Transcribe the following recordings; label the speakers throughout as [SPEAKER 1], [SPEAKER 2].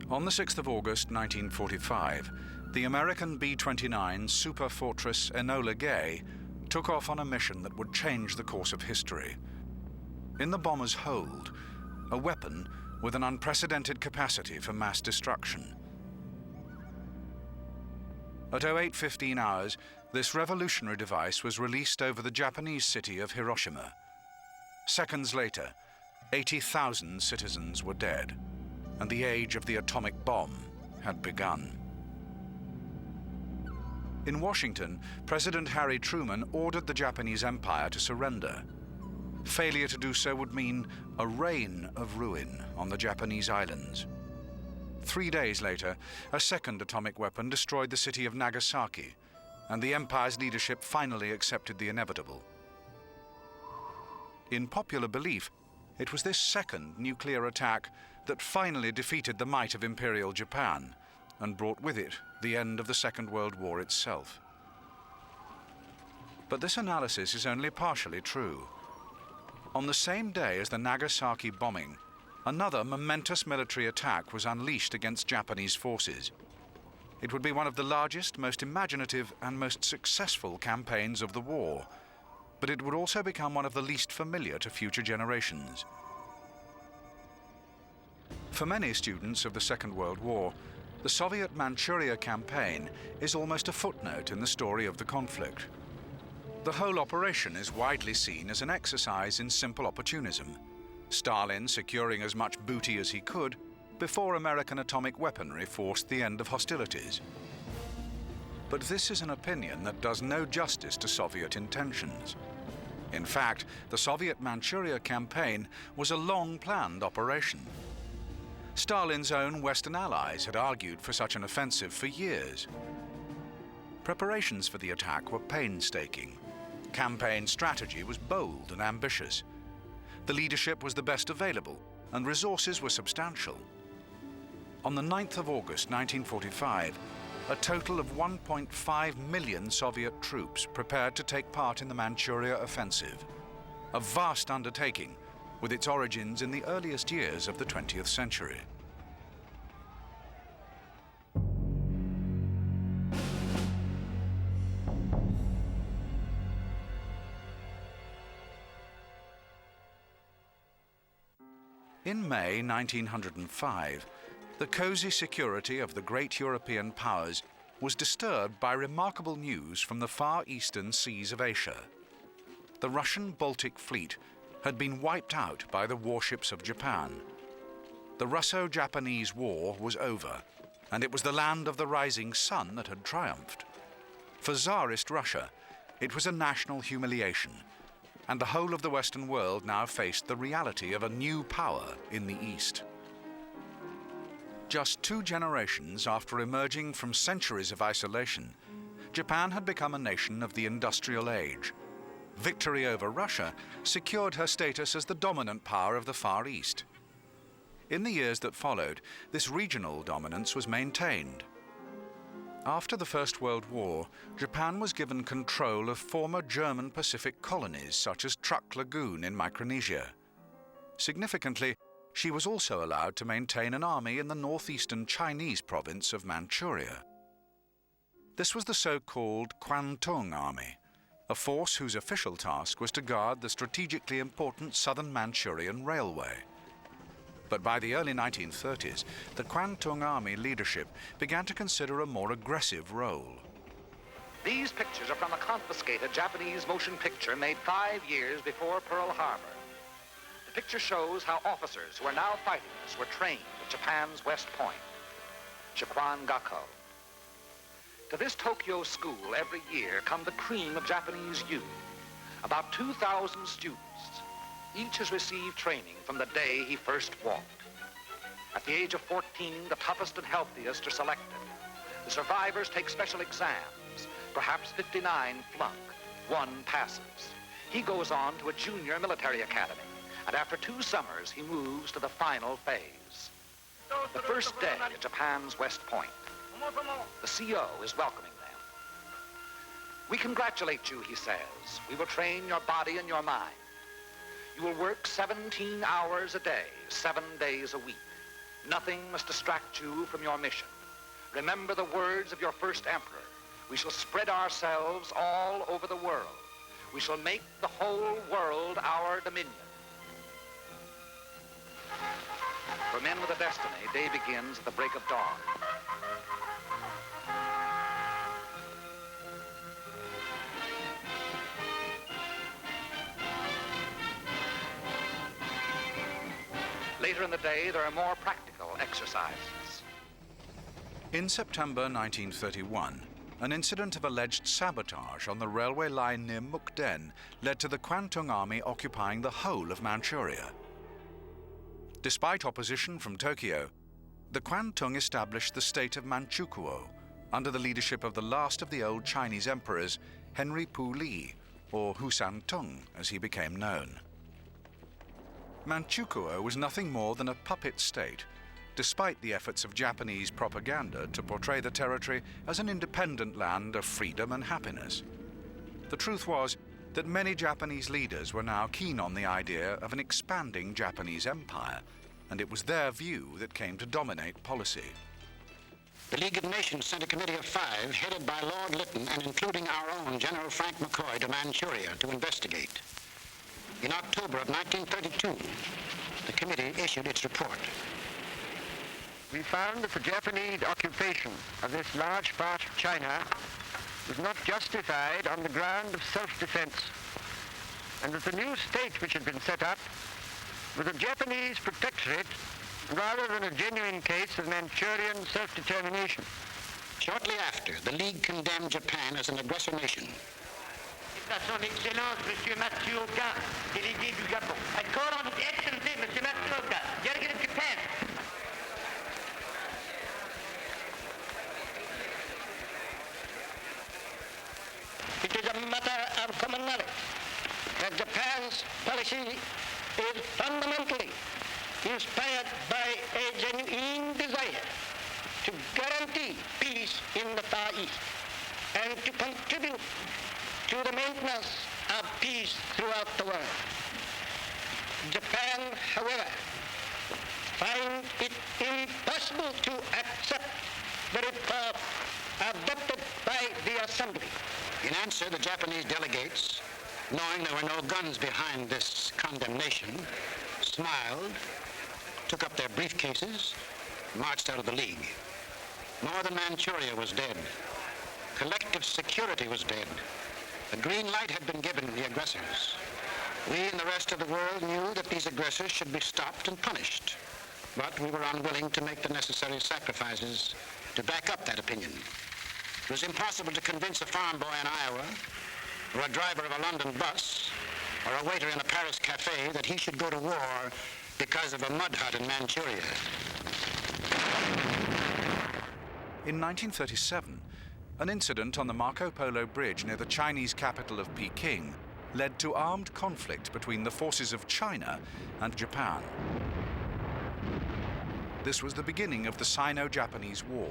[SPEAKER 1] On the 6th of August 1945, the American B-29 super fortress Enola Gay took off on a mission that would change the course of history. In the bomber's hold, a weapon with an unprecedented capacity for mass destruction. At 08:15 hours, this revolutionary device was released over the Japanese city of Hiroshima. Seconds later, 80,000 citizens were dead, and the age of the atomic bomb had begun. In Washington, President Harry Truman ordered the Japanese Empire to surrender. Failure to do so would mean a reign of ruin on the Japanese islands. 3 days later, a second atomic weapon destroyed the city of Nagasaki, and the Empire's leadership finally accepted the inevitable. In popular belief, it was this second nuclear attack that finally defeated the might of Imperial Japan and brought with it the end of the Second World War itself. But this analysis is only partially true. On the same day as the Nagasaki bombing, another momentous military attack was unleashed against Japanese forces. It would be one of the largest, most imaginative, and most successful campaigns of the war, but it would also become one of the least familiar to future generations. For many students of the Second World War, the Soviet Manchuria Campaign is almost a footnote in the story of the conflict. The whole operation is widely seen as an exercise in simple opportunism, Stalin securing as much booty as he could before American atomic weaponry forced the end of hostilities. But this is an opinion that does no justice to Soviet intentions. In fact, the Soviet Manchuria Campaign was a long-planned operation. Stalin's own Western allies had argued for such an offensive for years. Preparations for the attack were painstaking. Campaign strategy was bold and ambitious. The leadership was the best available, and resources were substantial. On the 9th of August 1945, a total of 1.5 million Soviet troops prepared to take part in the Manchuria offensive, a vast undertaking with its origins in the earliest years of the 20th century. In May 1905, the cozy security of the great European powers was disturbed by remarkable news from the far eastern seas of Asia. The Russian Baltic Fleet had been wiped out by the warships of Japan. The Russo-Japanese War was over, and it was the land of the rising sun that had triumphed. For Tsarist Russia, it was a national humiliation, and the whole of the Western world now faced the reality of a new power in the East. Just 2 generations after emerging from centuries of isolation, Japan had become a nation of the industrial age. Victory over Russia secured her status as the dominant power of the Far East. In the years that followed, this regional dominance was maintained. After the First World War, Japan was given control of former German Pacific colonies such as Truk Lagoon in Micronesia. Significantly, she was also allowed to maintain an army in the northeastern Chinese province of Manchuria. This was the so-called Kwantung Army, a force whose official task was to guard the strategically important southern Manchurian railway. But by the early 1930s, the Kwantung Army leadership began to consider a more aggressive role.
[SPEAKER 2] These pictures are from a confiscated Japanese motion picture made 5 years before Pearl Harbor. The picture shows how officers who are now fighting us were trained at Japan's West Point, Chikuan-gakko. To this Tokyo school every year come the cream of Japanese youth, about 2,000 students. Each has received training from the day he first walked. At the age of 14, the toughest and healthiest are selected. The survivors take special exams. Perhaps 59 flunk. 1 passes. He goes on to a junior military academy, and after 2 summers, he moves to the final phase. The first day at Japan's West Point, the CO is welcoming them. "We congratulate you," he says. "We will train your body and your mind. You will work 17 hours a day, 7 days a week. Nothing must distract you from your mission. Remember the words of your first emperor. We shall spread ourselves all over the world. We shall make the whole world our dominion. For men with a destiny, day begins at the break of dawn. Later in the day, there are more practical exercises.
[SPEAKER 1] In September 1931, an incident of alleged sabotage on the railway line near Mukden led to the Kwantung Army occupying the whole of Manchuria. Despite opposition from Tokyo, the Kwantung established the state of Manchukuo under the leadership of the last of the old Chinese emperors, Henry Pu Li, or Husantung as he became known. Manchukuo was nothing more than a puppet state, despite the efforts of Japanese propaganda to portray the territory as an independent land of freedom and happiness. The truth was that many Japanese leaders were now keen on the idea of an expanding Japanese empire, and it was their view that came to dominate policy.
[SPEAKER 3] The League of Nations sent a committee of 5, headed by Lord Lytton and including our own General Frank McCoy, to Manchuria to investigate. In October of 1932, the committee issued its report.
[SPEAKER 4] We found that the Japanese occupation of this large part of China was not justified on the ground of self-defense, and that the new state which had been set up was a Japanese protectorate rather than a genuine case of Manchurian self-determination.
[SPEAKER 3] Shortly after, the League condemned Japan as an aggressor nation.
[SPEAKER 5] À son Excellence, Monsieur Matsuoka, délégué du Japon. I call on His Excellency, Monsieur Matsuoka, delegate of Japan. It is a matter of common knowledge that Japan's policy is fundamentally inspired by a genuine desire to guarantee peace in the Far East and to contribute to the maintenance of peace throughout the world. Japan, however, finds it impossible to accept the report adopted by the Assembly.
[SPEAKER 3] In answer, the Japanese delegates, knowing there were no guns behind this condemnation, smiled, took up their briefcases, marched out of the League. Northern Manchuria was dead. Collective security was dead. A green light had been given the aggressors. We and the rest of the world knew that these aggressors should be stopped and punished, but we were unwilling to make the necessary sacrifices to back up that opinion. It was impossible to convince a farm boy in Iowa, or a driver of a London bus, or a waiter in a Paris cafe that he should go to war because of a mud hut in Manchuria.
[SPEAKER 1] In 1937, an incident on the Marco Polo Bridge near the Chinese capital of Peking led to armed conflict between the forces of China and Japan. This was the beginning of the Sino-Japanese War,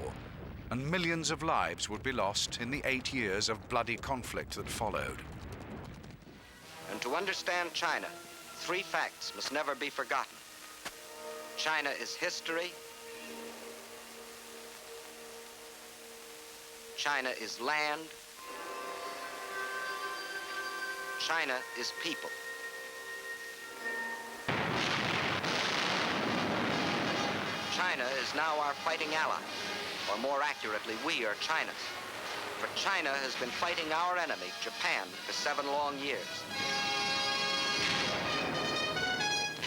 [SPEAKER 1] and millions of lives would be lost in the 8 years of bloody conflict that followed.
[SPEAKER 6] And to understand China, 3 facts must never be forgotten. China is history, China is land, China is people. China is now our fighting ally, or more accurately, we are China's. For China has been fighting our enemy, Japan, for 7 long years.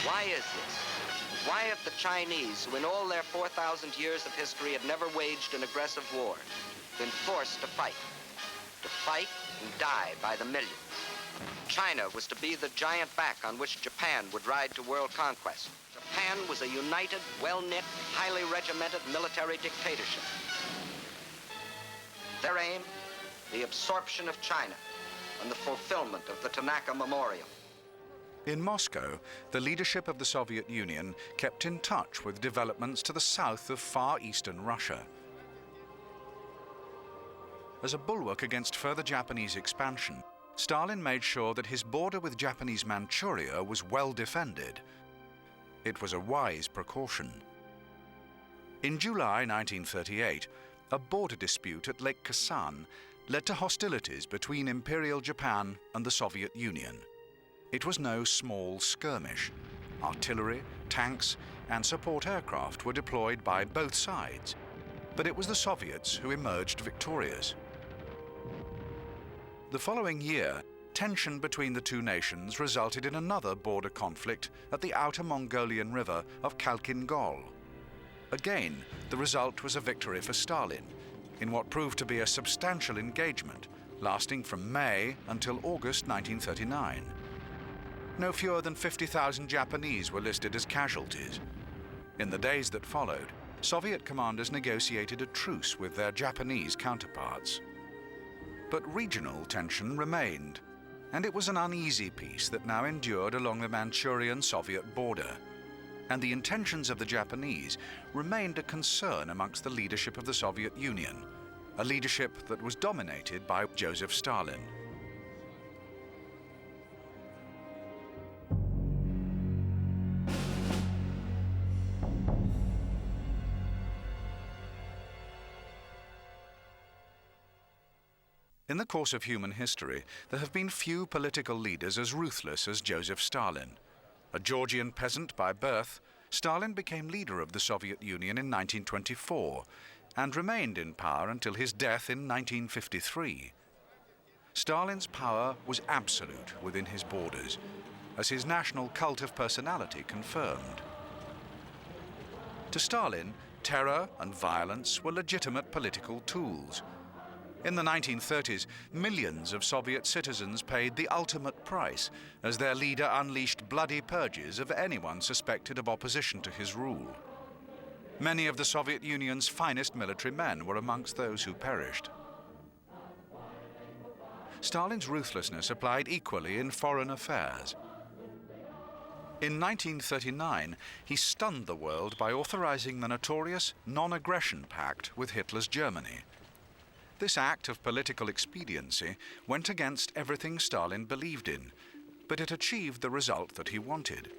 [SPEAKER 6] Why is this? Why have the Chinese, who in all their 4,000 years of history had never waged an aggressive war, been forced to fight and die by the millions? China was to be the giant back on which Japan would ride to world conquest. Japan was a united, well-knit, highly regimented military dictatorship. Their aim, the absorption of China and the fulfillment of the Tanaka Memorial.
[SPEAKER 1] In Moscow, the leadership of the Soviet Union kept in touch with developments to the south of far eastern Russia. As a bulwark against further Japanese expansion, Stalin made sure that his border with Japanese Manchuria was well defended. It was a wise precaution. In July 1938, a border dispute at Lake Khasan led to hostilities between Imperial Japan and the Soviet Union. It was no small skirmish. Artillery, tanks, and support aircraft were deployed by both sides, but it was the Soviets who emerged victorious. The following year, tension between the two nations resulted in another border conflict at the outer Mongolian river of Khalkhin-Gol. Again, the result was a victory for Stalin, in what proved to be a substantial engagement, lasting from May until August 1939. No fewer than 50,000 Japanese were listed as casualties. In the days that followed, Soviet commanders negotiated a truce with their Japanese counterparts. But regional tension remained, and it was an uneasy peace that now endured along the Manchurian-Soviet border. And the intentions of the Japanese remained a concern amongst the leadership of the Soviet Union, a leadership that was dominated by Joseph Stalin. In the course of human history, there have been few political leaders as ruthless as Joseph Stalin. A Georgian peasant by birth, Stalin became leader of the Soviet Union in 1924 and remained in power until his death in 1953. Stalin's power was absolute within his borders, as his national cult of personality confirmed. To Stalin, terror and violence were legitimate political tools. In the 1930s, millions of Soviet citizens paid the ultimate price as their leader unleashed bloody purges of anyone suspected of opposition to his rule. Many of the Soviet Union's finest military men were amongst those who perished. Stalin's ruthlessness applied equally in foreign affairs. In 1939, he stunned the world by authorizing the notorious Non-Aggression Pact with Hitler's Germany. This act of political expediency went against everything Stalin believed in, but it achieved the result that he wanted.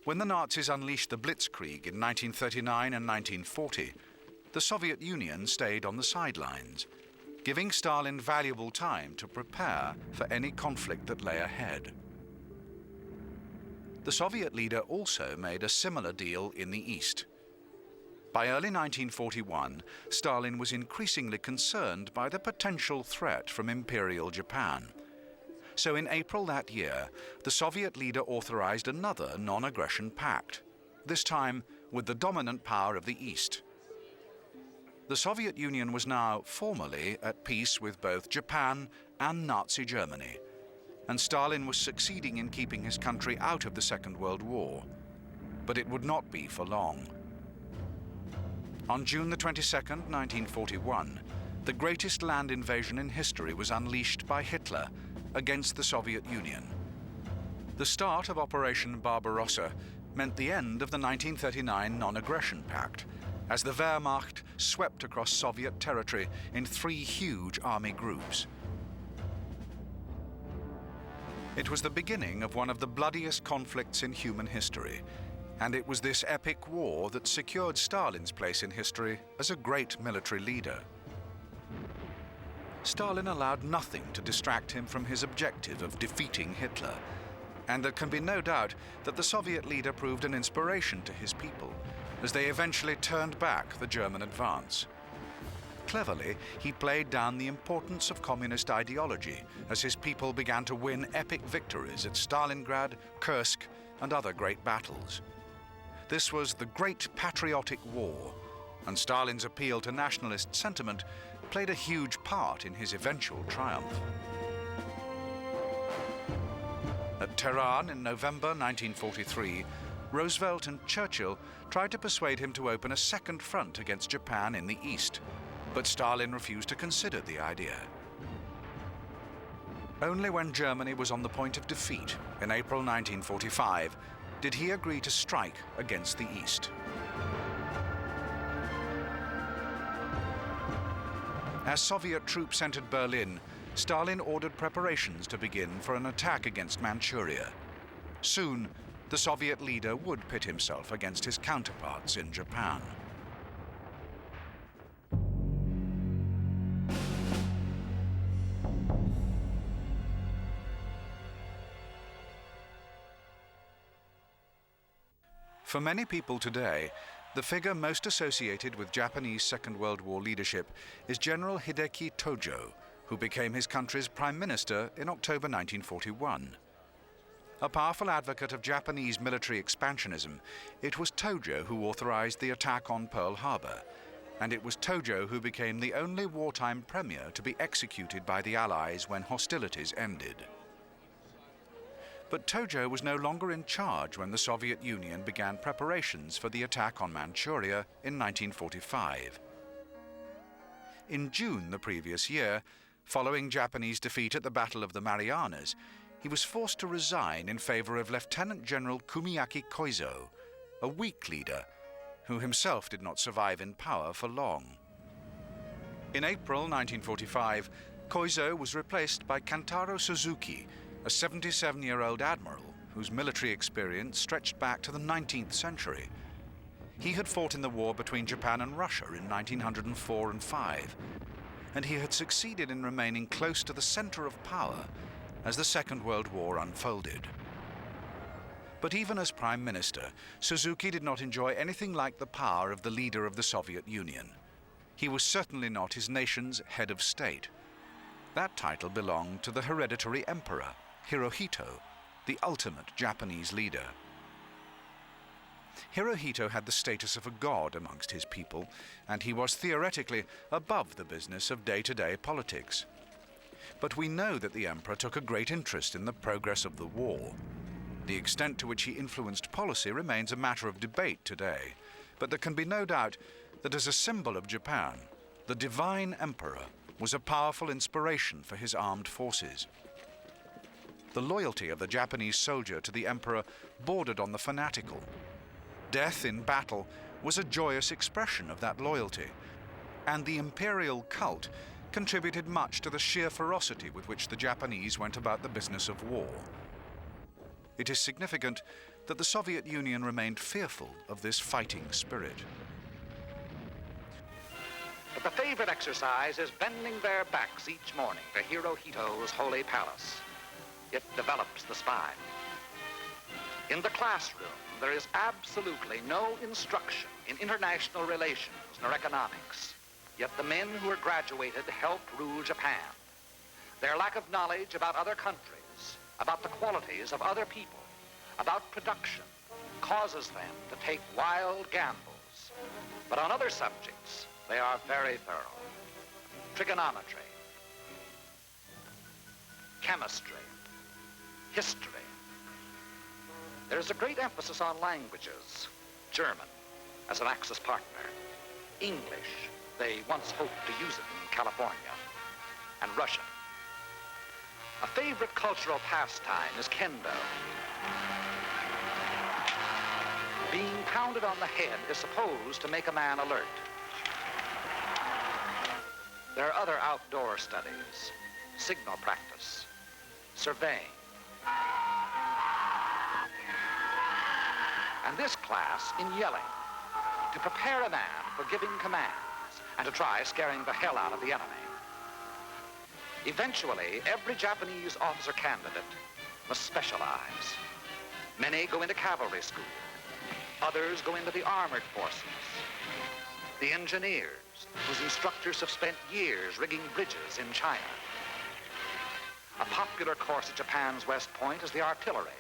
[SPEAKER 1] When the Nazis unleashed the Blitzkrieg in 1939 and 1940, the Soviet Union stayed on the sidelines, giving Stalin valuable time to prepare for any conflict that lay ahead. The Soviet leader also made a similar deal in the East. By early 1941, Stalin was increasingly concerned by the potential threat from Imperial Japan. So in April that year, the Soviet leader authorized another non-aggression pact, this time with the dominant power of the East. The Soviet Union was now formally at peace with both Japan and Nazi Germany, and Stalin was succeeding in keeping his country out of the Second World War. But it would not be for long. On June the 22nd, 1941, the greatest land invasion in history was unleashed by Hitler against the Soviet Union. The start of Operation Barbarossa meant the end of the 1939 Non-Aggression Pact, as the Wehrmacht swept across Soviet territory in 3 huge army groups. It was the beginning of one of the bloodiest conflicts in human history, and it was this epic war that secured Stalin's place in history as a great military leader. Stalin allowed nothing to distract him from his objective of defeating Hitler, and there can be no doubt that the Soviet leader proved an inspiration to his people as they eventually turned back the German advance. Cleverly, he played down the importance of communist ideology as his people began to win epic victories at Stalingrad, Kursk, and other great battles. This was the Great Patriotic War, and Stalin's appeal to nationalist sentiment played a huge part in his eventual triumph. At Tehran in November 1943, Roosevelt and Churchill tried to persuade him to open a second front against Japan in the East, but Stalin refused to consider the idea. Only when Germany was on the point of defeat in April 1945 did he agree to strike against the East. As Soviet troops entered Berlin, Stalin ordered preparations to begin for an attack against Manchuria. Soon, the Soviet leader would pit himself against his counterparts in Japan. For many people today, the figure most associated with Japanese Second World War leadership is General Hideki Tojo, who became his country's prime minister in October 1941. A powerful advocate of Japanese military expansionism, it was Tojo who authorized the attack on Pearl Harbor, and it was Tojo who became the only wartime premier to be executed by the Allies when hostilities ended. But Tojo was no longer in charge when the Soviet Union began preparations for the attack on Manchuria in 1945. In June the previous year, following Japanese defeat at the Battle of the Marianas, he was forced to resign in favor of Lieutenant General Kumiaki Koizo, a weak leader who himself did not survive in power for long. In April 1945, Koizo was replaced by Kantaro Suzuki, a 77-year-old admiral whose military experience stretched back to the 19th century. He had fought in the war between Japan and Russia in 1904 and 5, and he had succeeded in remaining close to the center of power as the Second World War unfolded. But even as Prime Minister, Suzuki did not enjoy anything like the power of the leader of the Soviet Union. He was certainly not his nation's head of state. That title belonged to the hereditary emperor, Hirohito, the ultimate Japanese leader. Hirohito had the status of a god amongst his people, and he was theoretically above the business of day-to-day politics. But we know that the emperor took a great interest in the progress of the war. The extent to which he influenced policy remains a matter of debate today, but there can be no doubt that as a symbol of Japan, the divine emperor was a powerful inspiration for his armed forces. The loyalty of the Japanese soldier to the emperor bordered on the fanatical. Death in battle was a joyous expression of that loyalty, and the imperial cult contributed much to the sheer ferocity with which the Japanese went about the business of war. It is significant that the Soviet Union remained fearful of this fighting spirit.
[SPEAKER 2] But the favorite exercise is bending their backs each morning to Hirohito's holy palace. It develops the spine. In the classroom, there is absolutely no instruction in international relations nor economics. Yet the men who are graduated helped rule Japan. Their lack of knowledge about other countries, about the qualities of other people, about production, causes them to take wild gambles. But on other subjects, they are very thorough. Trigonometry, chemistry, history. There's a great emphasis on languages. German, as an Axis partner. English, they once hoped to use it in California. And Russian. A favorite cultural pastime is kendo. Being pounded on the head is supposed to make a man alert. There are other outdoor studies, signal practice, surveying. And this class in yelling, to prepare a man for giving commands and to try scaring the hell out of the enemy. Eventually, every Japanese officer candidate must specialize. Many go into cavalry school. Others go into the armored forces. The engineers, whose instructors have spent years rigging bridges in China. A popular course at Japan's West Point is the artillery.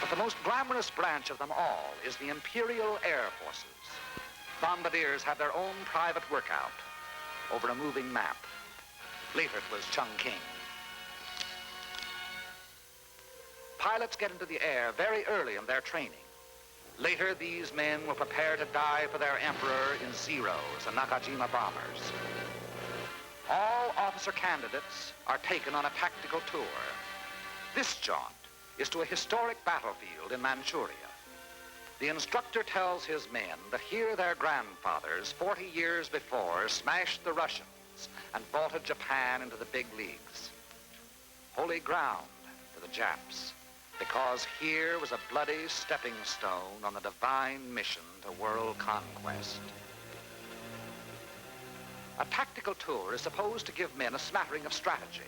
[SPEAKER 2] But the most glamorous branch of them all is the Imperial Air Forces. Bombardiers have their own private workout over a moving map. Later it was Chungking. Pilots get into the air very early in their training. Later, these men will prepare to die for their emperor in Zeros and Nakajima bombers. All officer candidates are taken on a tactical tour. This jaunt is to a historic battlefield in Manchuria. The instructor tells his men that here their grandfathers, 40 years before, smashed the Russians and vaulted Japan into the big leagues. Holy ground for the Japs, because here was a bloody stepping stone on the divine mission to world conquest. A tactical tour is supposed to give men a smattering of strategy,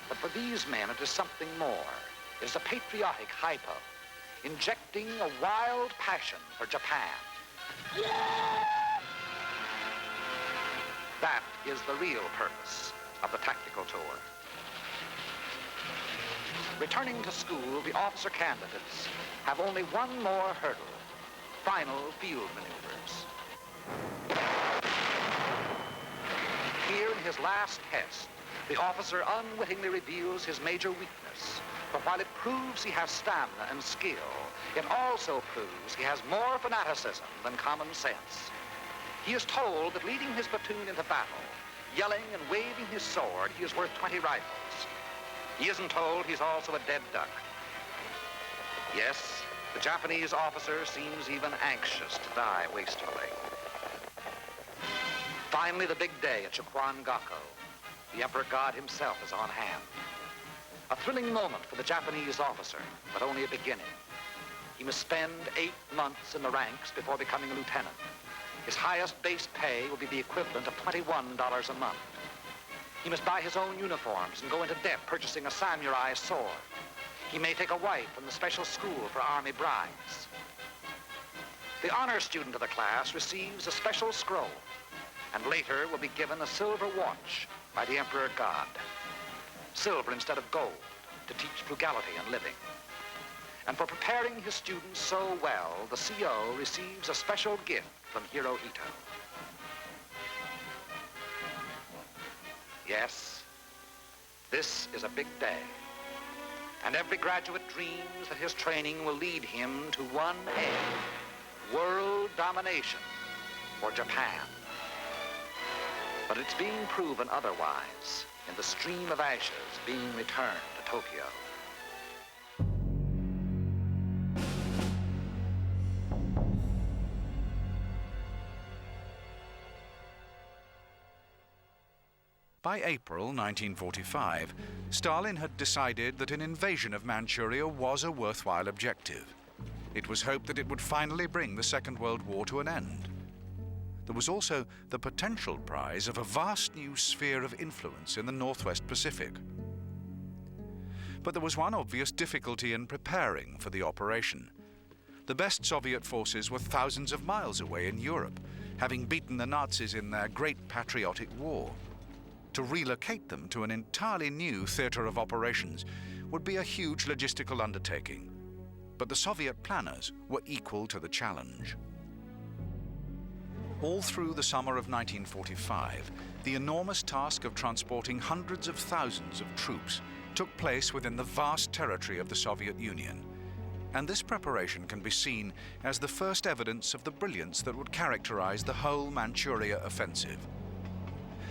[SPEAKER 2] but for these men it is something more. It is a patriotic hypo, injecting a wild passion for Japan. That is the real purpose of the tactical tour. Returning to school, the officer candidates have only one more hurdle: final field maneuvers. Here in his last test, the officer unwittingly reveals his major weakness. But while it proves he has stamina and skill, it also proves he has more fanaticism than common sense. He is told that leading his platoon into battle, yelling and waving his sword, he is worth 20 rifles. He isn't told he's also a dead duck. Yes, the Japanese officer seems even anxious to die wastefully. Finally, the big day at Chukwangako. The Emperor God himself is on hand. A thrilling moment for the Japanese officer, but only a beginning. He must spend 8 months in the ranks before becoming a lieutenant. His highest base pay will be the equivalent of $21 a month. He must buy his own uniforms and go into debt purchasing a samurai sword. He may take a wife from the special school for army brides. The honor student of the class receives a special scroll, and later will be given a silver watch by the Emperor God. Silver instead of gold, to teach frugality in living. And for preparing his students so well, the CO receives a special gift from Hirohito. Yes, this is a big day. And every graduate dreams that his training will lead him to one aim: world domination for Japan. But it's being proven otherwise in the stream of ashes being returned to Tokyo.
[SPEAKER 1] By April 1945, Stalin had decided that an invasion of Manchuria was a worthwhile objective. It was hoped that it would finally bring the Second World War to an end. There was also the potential prize of a vast new sphere of influence in the Northwest Pacific. But there was one obvious difficulty in preparing for the operation. The best Soviet forces were thousands of miles away in Europe, having beaten the Nazis in their Great Patriotic War. To relocate them to an entirely new theater of operations would be a huge logistical undertaking. But the Soviet planners were equal to the challenge. All through the summer of 1945, the enormous task of transporting hundreds of thousands of troops took place within the vast territory of the Soviet Union. And this preparation can be seen as the first evidence of the brilliance that would characterize the whole Manchuria offensive.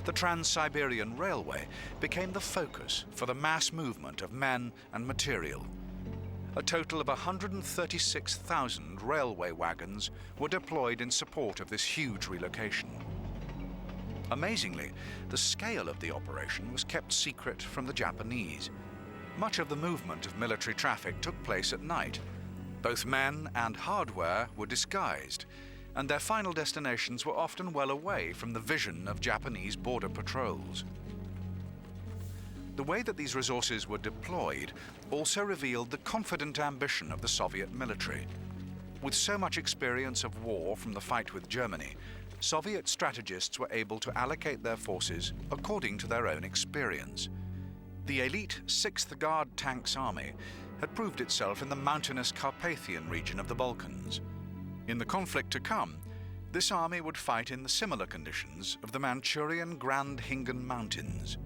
[SPEAKER 1] The Trans-Siberian Railway became the focus for the mass movement of men and material. A total of 136,000 railway wagons were deployed in support of this huge relocation. Amazingly, the scale of the operation was kept secret from the Japanese. Much of the movement of military traffic took place at night. Both men and hardware were disguised, and their final destinations were often well away from the vision of Japanese border patrols. The way that these resources were deployed also revealed the confident ambition of the Soviet military. With so much experience of war from the fight with Germany, Soviet strategists were able to allocate their forces according to their own experience. The elite 6th Guard Tanks Army had proved itself in the mountainous Carpathian region of the Balkans. In the conflict to come, this army would fight in the similar conditions of the Manchurian Grand Hingan Mountains.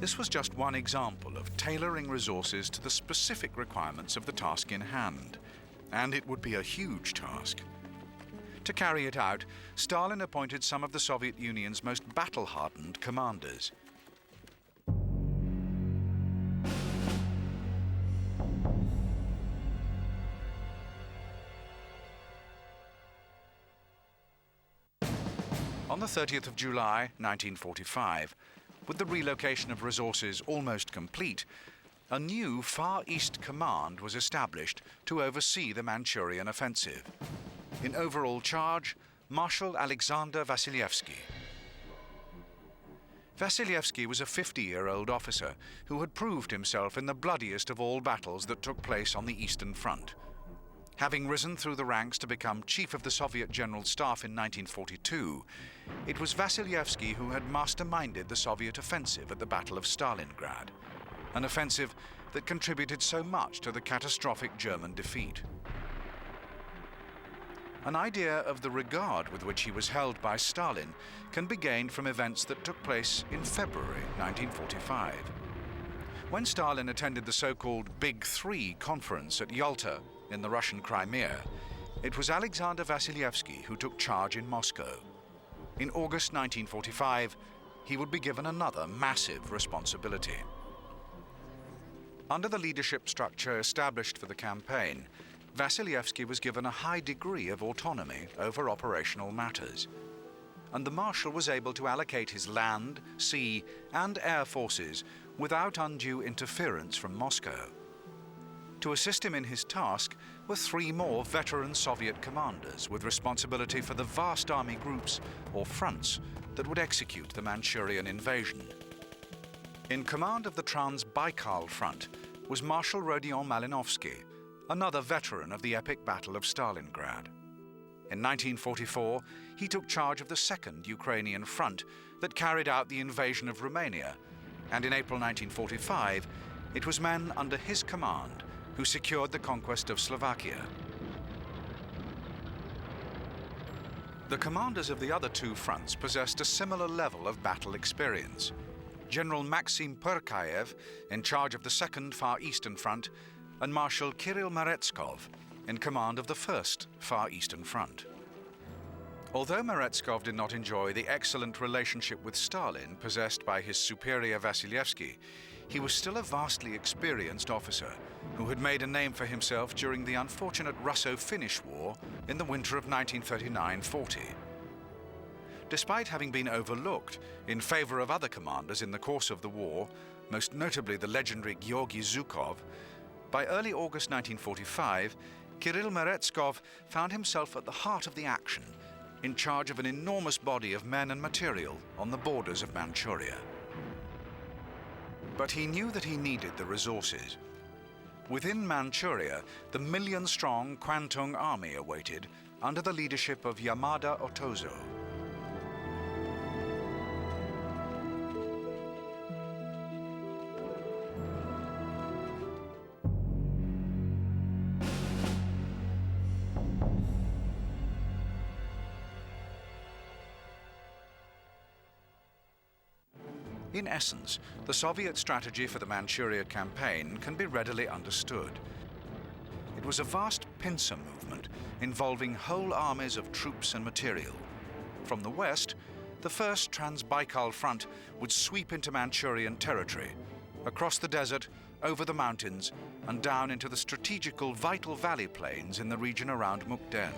[SPEAKER 1] This was just one example of tailoring resources to the specific requirements of the task in hand, and it would be a huge task. To carry it out, Stalin appointed some of the Soviet Union's most battle-hardened commanders. On the 30th of July, 1945, with the relocation of resources almost complete, a new Far East Command was established to oversee the Manchurian offensive. In overall charge, Marshal Alexander Vasilievsky. Vasilevsky was a 50-year-old officer who had proved himself in the bloodiest of all battles that took place on the Eastern Front. Having risen through the ranks to become Chief of the Soviet General Staff in 1942, it was Vasilevsky who had masterminded the Soviet offensive at the Battle of Stalingrad, an offensive that contributed so much to the catastrophic German defeat. An idea of the regard with which he was held by Stalin can be gained from events that took place in February 1945. When Stalin attended the so-called Big Three conference at Yalta in the Russian Crimea, it was Alexander Vasilevsky who took charge in Moscow. In August 1945, he would be given another massive responsibility. Under the leadership structure established for the campaign, Vasilevsky was given a high degree of autonomy over operational matters, and the Marshal was able to allocate his land, sea, and air forces without undue interference from Moscow. To assist him in his task were 3 more veteran Soviet commanders with responsibility for the vast army groups or fronts that would execute the Manchurian invasion. In command of the Trans-Baikal front was Marshal Rodion Malinovsky, another veteran of the epic Battle of Stalingrad. In 1944, he took charge of the Second Ukrainian Front that carried out the invasion of Romania, and in April 1945, it was men under his command who secured the conquest of Slovakia. The commanders of the other 2 fronts possessed a similar level of battle experience. General Maxim Purkayev, in charge of the Second Far Eastern Front, and Marshal Kirill Meretskov, in command of the First Far Eastern Front. Although Meretskov did not enjoy the excellent relationship with Stalin possessed by his superior Vasilevsky, he was still a vastly experienced officer who had made a name for himself during the unfortunate Russo-Finnish War in the winter of 1939-40. Despite having been overlooked in favor of other commanders in the course of the war, most notably the legendary Georgy Zhukov, by early August 1945, Kirill Meretskov found himself at the heart of the action, in charge of an enormous body of men and material on the borders of Manchuria. But he knew that he needed the resources. Within Manchuria, the million-strong Kwantung army awaited under the leadership of Yamada Otozo. In essence, the Soviet strategy for the Manchuria Campaign can be readily understood. It was a vast pincer movement involving whole armies of troops and material. From the west, the first Trans-Baikal front would sweep into Manchurian territory, across the desert, over the mountains, and down into the strategical vital valley plains in the region around Mukden.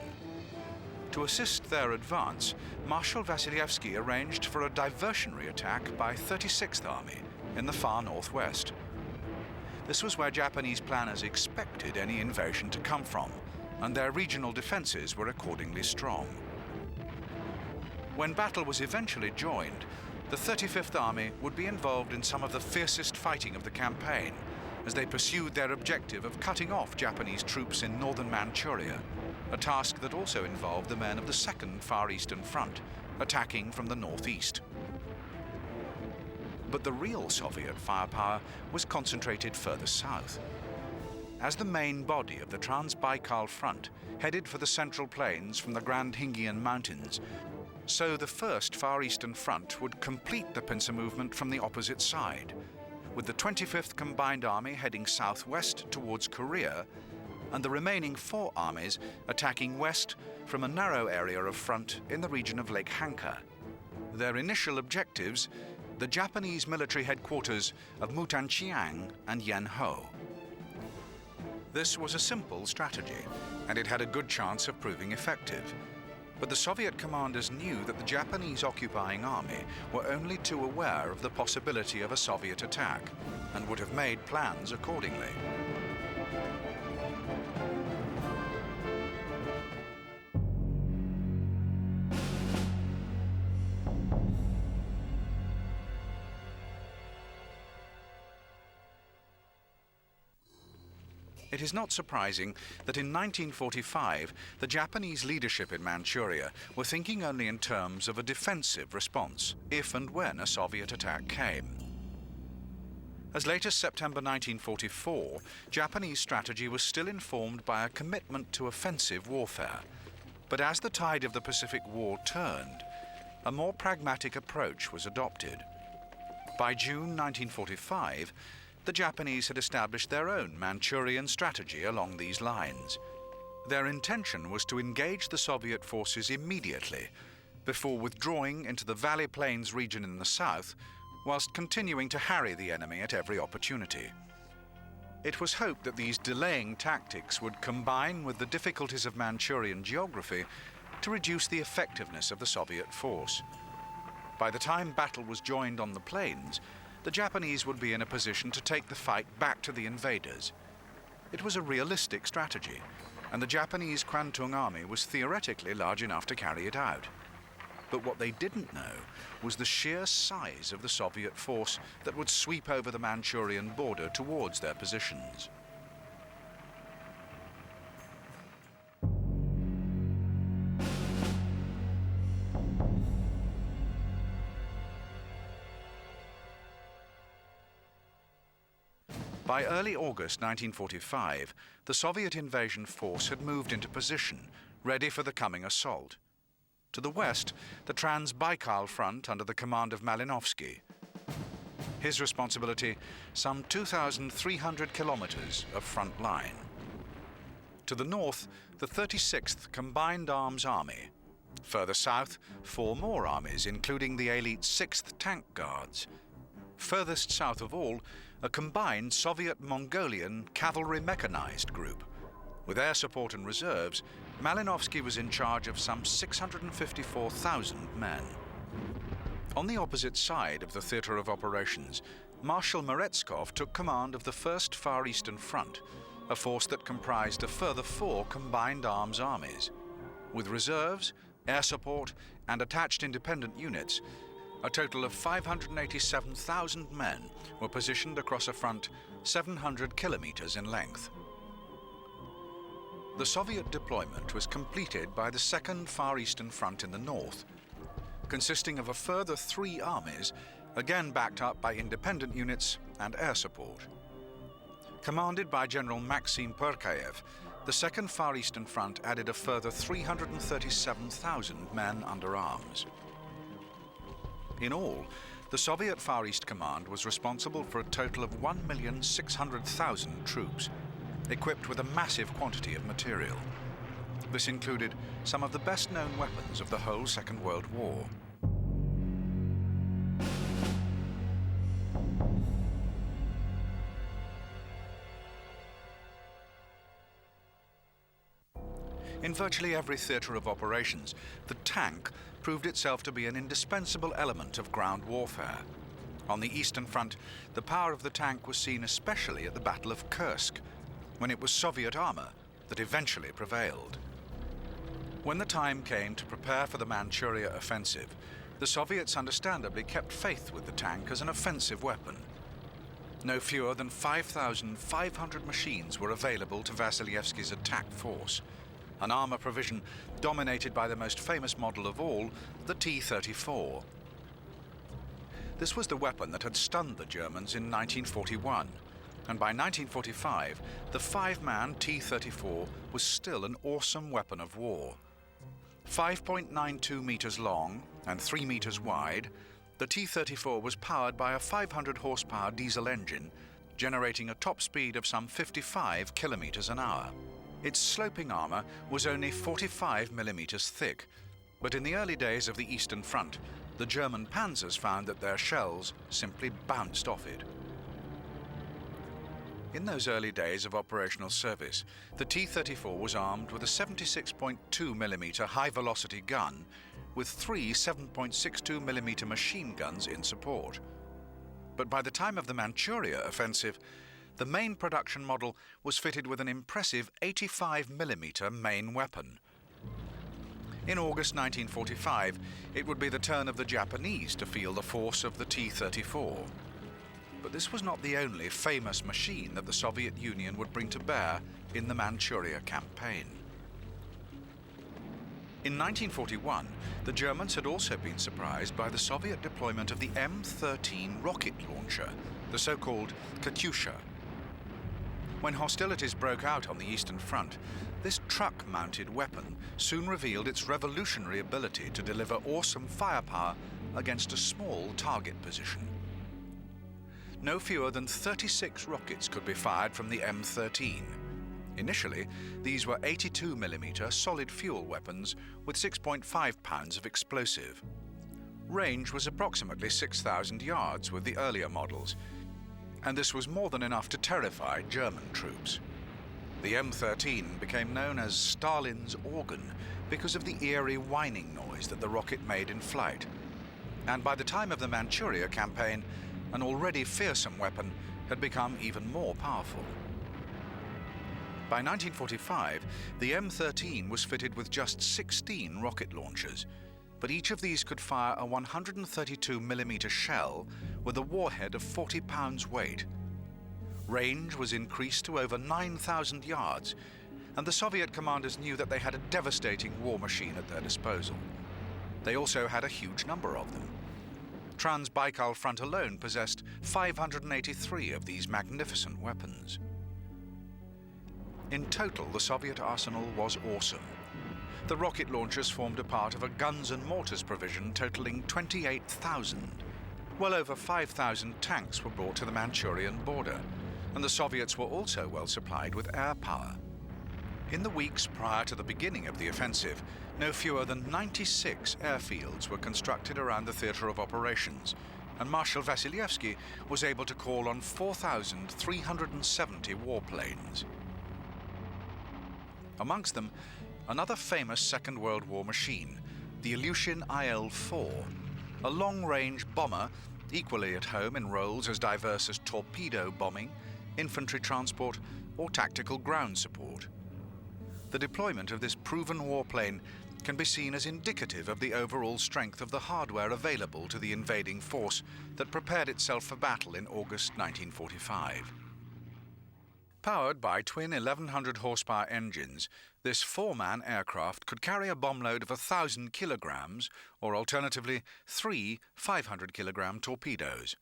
[SPEAKER 1] To assist their advance, Marshal Vasilevsky arranged for a diversionary attack by 36th Army in the far northwest. This was where Japanese planners expected any invasion to come from, and their regional defenses were accordingly strong. When battle was eventually joined, the 35th Army would be involved in some of the fiercest fighting of the campaign as they pursued their objective of cutting off Japanese troops in northern Manchuria, a task that also involved the men of the Second Far Eastern Front, attacking from the northeast. But the real Soviet firepower was concentrated further south. As the main body of the Trans-Baikal Front headed for the Central Plains from the Grand Hingyan Mountains, so the First Far Eastern Front would complete the pincer movement from the opposite side, with the 25th Combined Army heading southwest towards Korea, and the remaining 4 armies attacking west from a narrow area of front in the region of Lake Hanka. Their initial objectives, the Japanese military headquarters of Mutanchiang and Yanho. This was a simple strategy, and it had a good chance of proving effective. But the Soviet commanders knew that the Japanese occupying army were only too aware of the possibility of a Soviet attack, and would have made plans accordingly. It is not surprising that in 1945, the Japanese leadership in Manchuria were thinking only in terms of a defensive response, if and when a Soviet attack came. As late as September 1944, Japanese strategy was still informed by a commitment to offensive warfare. But as the tide of the Pacific War turned, a more pragmatic approach was adopted. By June 1945, the Japanese had established their own Manchurian strategy along these lines. Their intention was to engage the Soviet forces immediately, before withdrawing into the Valley Plains region in the south, whilst continuing to harry the enemy at every opportunity. It was hoped that these delaying tactics would combine with the difficulties of Manchurian geography to reduce the effectiveness of the Soviet force. By the time battle was joined on the plains, the Japanese would be in a position to take the fight back to the invaders. It was a realistic strategy, and the Japanese Kwantung Army was theoretically large enough to carry it out. But what they didn't know was the sheer size of the Soviet force that would sweep over the Manchurian border towards their positions. By early August 1945, the Soviet invasion force had moved into position, ready for the coming assault. To the west, the Trans-Baikal front under the command of Malinovsky. His responsibility, some 2,300 kilometers of front line. To the north, the 36th Combined Arms Army. Further south, 4 more armies, including the elite 6th Tank Guards. Furthest south of all, a combined Soviet-Mongolian cavalry mechanized group. With air support and reserves, Malinovsky was in charge of some 654,000 men. On the opposite side of the theater of operations, Marshal Meretskov took command of the 1st Far Eastern Front, a force that comprised a further 4 combined arms armies. With reserves, air support, and attached independent units, a total of 587,000 men were positioned across a front 700 kilometers in length. The Soviet deployment was completed by the 2nd Far Eastern Front in the north, consisting of a further 3 armies, again backed up by independent units and air support. Commanded by General Maxim Perkayev, the 2nd Far Eastern Front added a further 337,000 men under arms. In all, the Soviet Far East Command was responsible for a total of 1,600,000 troops, equipped with a massive quantity of material. This included some of the best-known weapons of the whole Second World War. In virtually every theater of operations, the tank proved itself to be an indispensable element of ground warfare. On the Eastern Front, the power of the tank was seen especially at the Battle of Kursk, when it was Soviet armor that eventually prevailed. When the time came to prepare for the Manchuria offensive, the Soviets understandably kept faith with the tank as an offensive weapon. No fewer than 5,500 machines were available to Vasilievsky's attack force, an armor provision dominated by the most famous model of all, the T-34. This was the weapon that had stunned the Germans in 1941, and by 1945, the 5-man T-34 was still an awesome weapon of war. 5.92 meters long and 3 meters wide, the T-34 was powered by a 500 horsepower diesel engine, generating a top speed of some 55 kilometers an hour. Its sloping armor was only 45 millimeters thick, but in the early days of the Eastern Front, the German panzers found that their shells simply bounced off it. In those early days of operational service, the T-34 was armed with a 76.2mm high-velocity gun with 3 7.62mm machine guns in support. But by the time of the Manchuria offensive, the main production model was fitted with an impressive 85mm main weapon. In August 1945, it would be the turn of the Japanese to feel the force of the T-34. But this was not the only famous machine that the Soviet Union would bring to bear in the Manchuria Campaign. In 1941, the Germans had also been surprised by the Soviet deployment of the M13 rocket launcher, the so-called Katyusha. When hostilities broke out on the Eastern Front, this truck-mounted weapon soon revealed its revolutionary ability to deliver awesome firepower against a small target position. No fewer than 36 rockets could be fired from the M13. Initially, these were 82mm solid fuel weapons with 6.5 pounds of explosive. Range was approximately 6,000 yards with the earlier models, and this was more than enough to terrify German troops. The M13 became known as Stalin's organ because of the eerie whining noise that the rocket made in flight. And by the time of the Manchuria Campaign, an already fearsome weapon had become even more powerful. By 1945, the M13 was fitted with just 16 rocket launchers, but each of these could fire a 132mm shell with a warhead of 40 pounds weight. Range was increased to over 9,000 yards, and the Soviet commanders knew that they had a devastating war machine at their disposal. They also had a huge number of them. Trans-Baikal front alone possessed 583 of these magnificent weapons. In total, the Soviet arsenal was awesome. The rocket launchers formed a part of a guns and mortars provision totaling 28,000. Well over 5,000 tanks were brought to the Manchurian border, and the Soviets were also well supplied with air power. In the weeks prior to the beginning of the offensive, no fewer than 96 airfields were constructed around the theater of operations, and Marshal Vasilievsky was able to call on 4,370 warplanes. Amongst them, another famous Second World War machine, the Ilyushin IL-4, a long-range bomber equally at home in roles as diverse as torpedo bombing, infantry transport, or tactical ground support. The deployment of this proven warplane can be seen as indicative of the overall strength of the hardware available to the invading force that prepared itself for battle in August 1945. Powered by twin 1,100 horsepower engines, this four-man aircraft could carry a bomb load of 1,000 kilograms, or alternatively 3 500-kilogram torpedoes.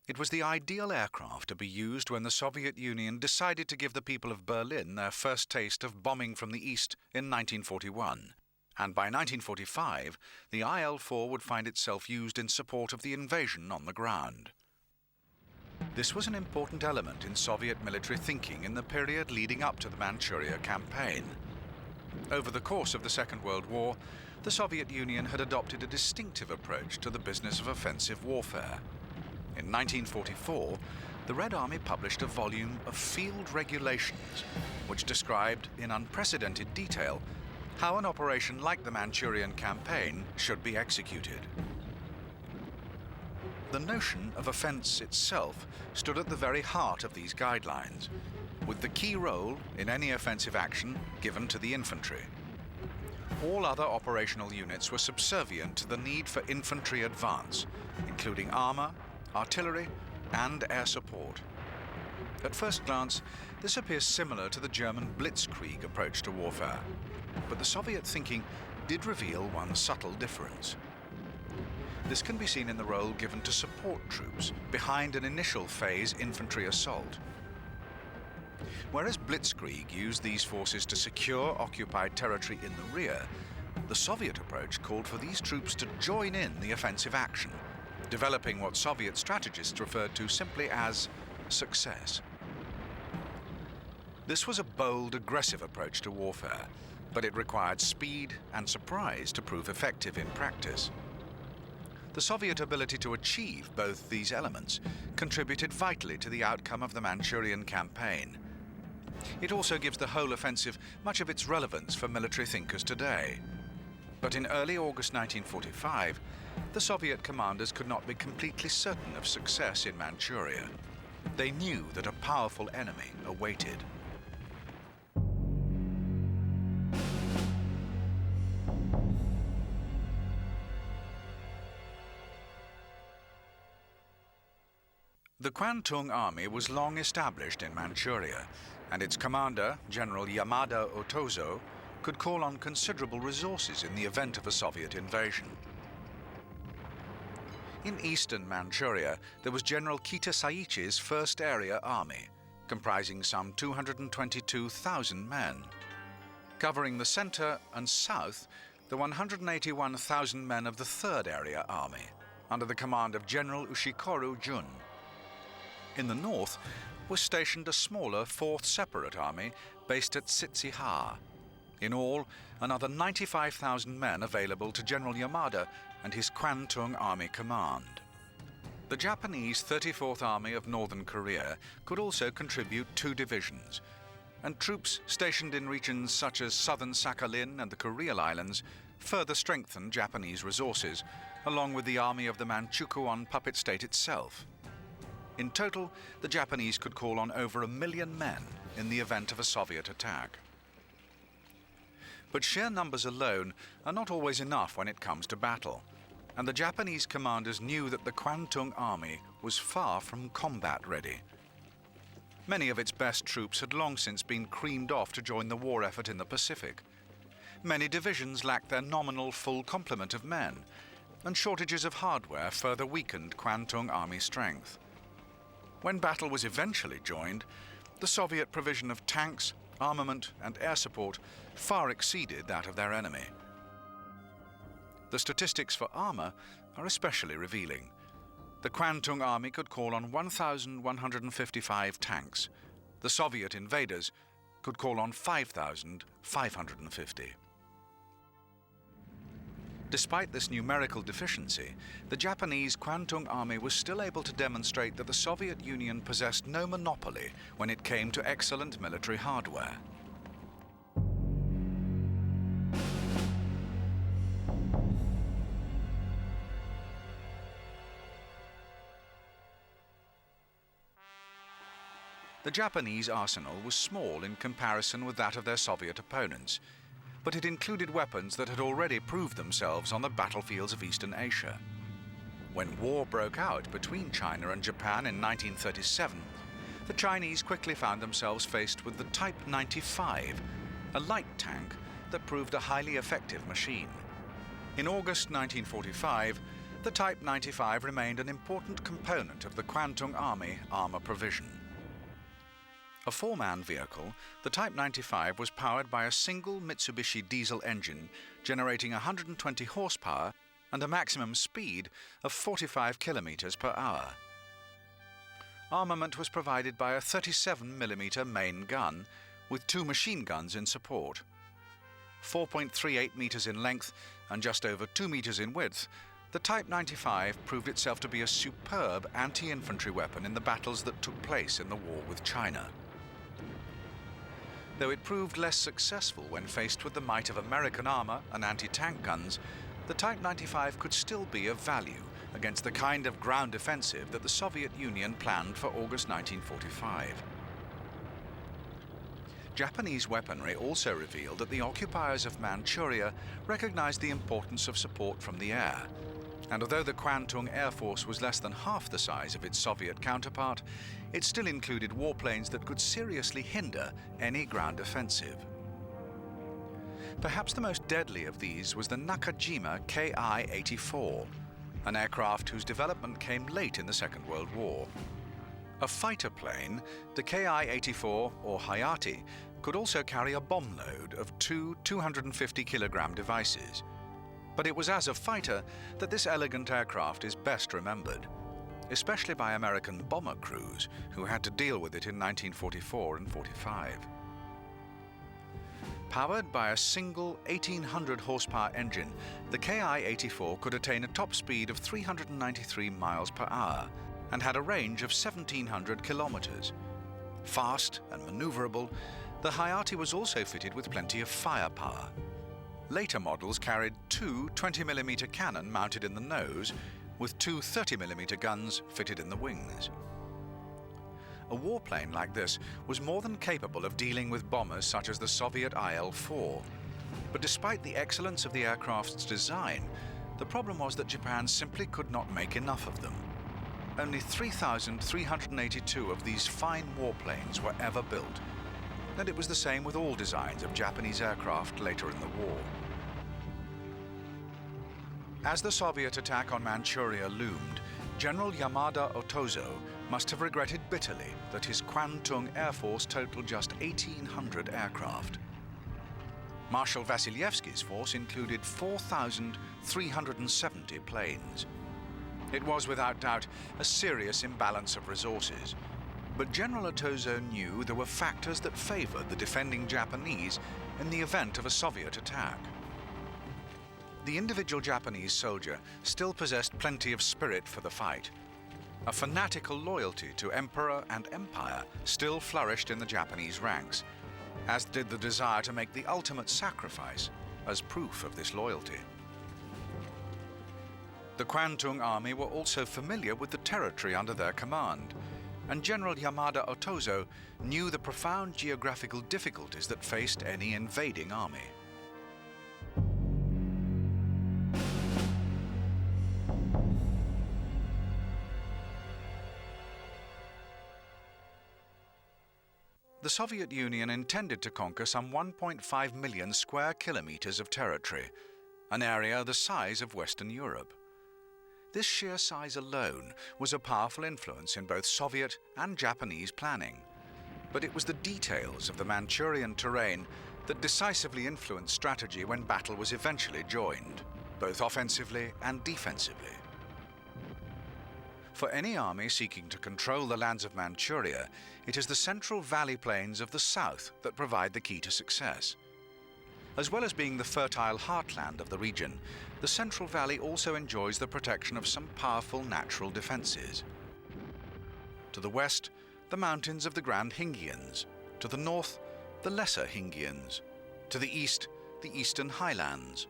[SPEAKER 1] It was the ideal aircraft to be used when the Soviet Union decided to give the people of Berlin their first taste of bombing from the east in 1941. And by 1945, the IL-4 would find itself used in support of the invasion on the ground. This was an important element in Soviet military thinking in the period leading up to the Manchuria Campaign. Over the course of the Second World War, the Soviet Union had adopted a distinctive approach to the business of offensive warfare. In 1944, the Red Army published a volume of field regulations which described in unprecedented detail how an operation like the Manchurian Campaign should be executed. The notion of offense itself stood at the very heart of these guidelines, with the key role in any offensive action given to the infantry. All other operational units were subservient to the need for infantry advance, including armor, artillery, and air support. At first glance, this appears similar to the German blitzkrieg approach to warfare, but the Soviet thinking did reveal one subtle difference. This can be seen in the role given to support troops behind an initial phase infantry assault. Whereas blitzkrieg used these forces to secure occupied territory in the rear, the Soviet approach called for these troops to join in the offensive action, developing what Soviet strategists referred to simply as success. This was a bold, aggressive approach to warfare, but it required speed and surprise to prove effective in practice. The Soviet ability to achieve both these elements contributed vitally to the outcome of the Manchurian Campaign. It also gives the whole offensive much of its relevance for military thinkers today. But in early August 1945, the Soviet commanders could not be completely certain of success in Manchuria. They knew that a powerful enemy awaited. The Kwantung Army was long established in Manchuria, and its commander, General Yamada Otozo, could call on considerable resources in the event of a Soviet invasion. In eastern Manchuria, there was General Kitasaichi's First Area Army, comprising some 222,000 men. Covering the center and south, the 181,000 men of the Third Area Army, under the command of General Ushikoru Jun. In the north was stationed a smaller Fourth Separate Army based at Sitsiha. In all, another 95,000 men available to General Yamada and his Kwantung Army Command. The Japanese 34th Army of Northern Korea could also contribute 2 divisions, and troops stationed in regions such as southern Sakhalin and the Kuril Islands further strengthened Japanese resources, along with the army of the Manchukuo puppet state itself. In total, the Japanese could call on over 1 million men in the event of a Soviet attack. But sheer numbers alone are not always enough when it comes to battle, and the Japanese commanders knew that the Kwantung Army was far from combat ready. Many of its best troops had long since been creamed off to join the war effort in the Pacific. Many divisions lacked their nominal full complement of men, and shortages of hardware further weakened Kwantung Army strength. When battle was eventually joined, the Soviet provision of tanks, armament, and air support far exceeded that of their enemy. The statistics for armor are especially revealing. The Kwantung Army could call on 1,155 tanks. The Soviet invaders could call on 5,550. Despite this numerical deficiency, the Japanese Kwantung Army was still able to demonstrate that the Soviet Union possessed no monopoly when it came to excellent military hardware. The Japanese arsenal was small in comparison with that of their Soviet opponents, but it included weapons that had already proved themselves on the battlefields of Eastern Asia. When war broke out between China and Japan in 1937, the Chinese quickly found themselves faced with the Type 95, a light tank that proved a highly effective machine. In August 1945, the Type 95 remained an important component of the Kwantung Army armor provision. A 4-man vehicle, the Type 95 was powered by a single Mitsubishi diesel engine generating 120 horsepower and a maximum speed of 45 kilometers per hour. Armament was provided by a 37mm main gun with 2 machine guns in support. 4.38 meters in length and just over 2 meters in width, the Type 95 proved itself to be a superb anti-infantry weapon in the battles that took place in the war with China. Though it proved less successful when faced with the might of American armor and anti-tank guns, the Type 95 could still be of value against the kind of ground offensive that the Soviet Union planned for August 1945. Japanese weaponry also revealed that the occupiers of Manchuria recognized the importance of support from the air, and although the Kwantung Air Force was less than half the size of its Soviet counterpart, it still included warplanes that could seriously hinder any ground offensive. Perhaps the most deadly of these was the Nakajima Ki-84, an aircraft whose development came late in the Second World War. A fighter plane, the Ki-84, or Hayate, could also carry a bomb load of 2 250-kilogram devices. But it was as a fighter that this elegant aircraft is best remembered, especially by American bomber crews who had to deal with it in 1944 and 45. Powered by a single 1,800 horsepower engine, the Ki-84 could attain a top speed of 393 miles per hour and had a range of 1,700 kilometers. Fast and maneuverable, the Hayate was also fitted with plenty of firepower. Later models carried 2 20mm cannon mounted in the nose, with 2 30mm guns fitted in the wings. A warplane like this was more than capable of dealing with bombers such as the Soviet IL-4. But despite the excellence of the aircraft's design, the problem was that Japan simply could not make enough of them. only 3,382 of these fine warplanes were ever built, and it was the same with all designs of Japanese aircraft later in the war. As the Soviet attack on Manchuria loomed, General Yamada Otozo must have regretted bitterly that his Kwantung Air Force totaled just 1,800 aircraft. Marshal Vasilievsky's force included 4,370 planes. It was without doubt a serious imbalance of resources, but General Otozo knew there were factors that favored the defending Japanese in the event of a Soviet attack. The individual Japanese soldier still possessed plenty of spirit for the fight. A fanatical loyalty to emperor and empire still flourished in the Japanese ranks, as did the desire to make the ultimate sacrifice as proof of this loyalty. The Kwantung Army were also familiar with the territory under their command, and General Yamada Otozo knew the profound geographical difficulties that faced any invading army. The Soviet Union intended to conquer some 1.5 million square kilometers of territory, an area the size of Western Europe. This sheer size alone was a powerful influence in both Soviet and Japanese planning, but it was the details of the Manchurian terrain that decisively influenced strategy when battle was eventually joined, both offensively and defensively. For any army seeking to control the lands of Manchuria, it is the central valley plains of the south that provide the key to success. As well as being the fertile heartland of the region, the Central Valley also enjoys the protection of some powerful natural defenses. To the west, the mountains of the Grand Hingians. To the north, the Lesser Hingians. To the east, the Eastern Highlands.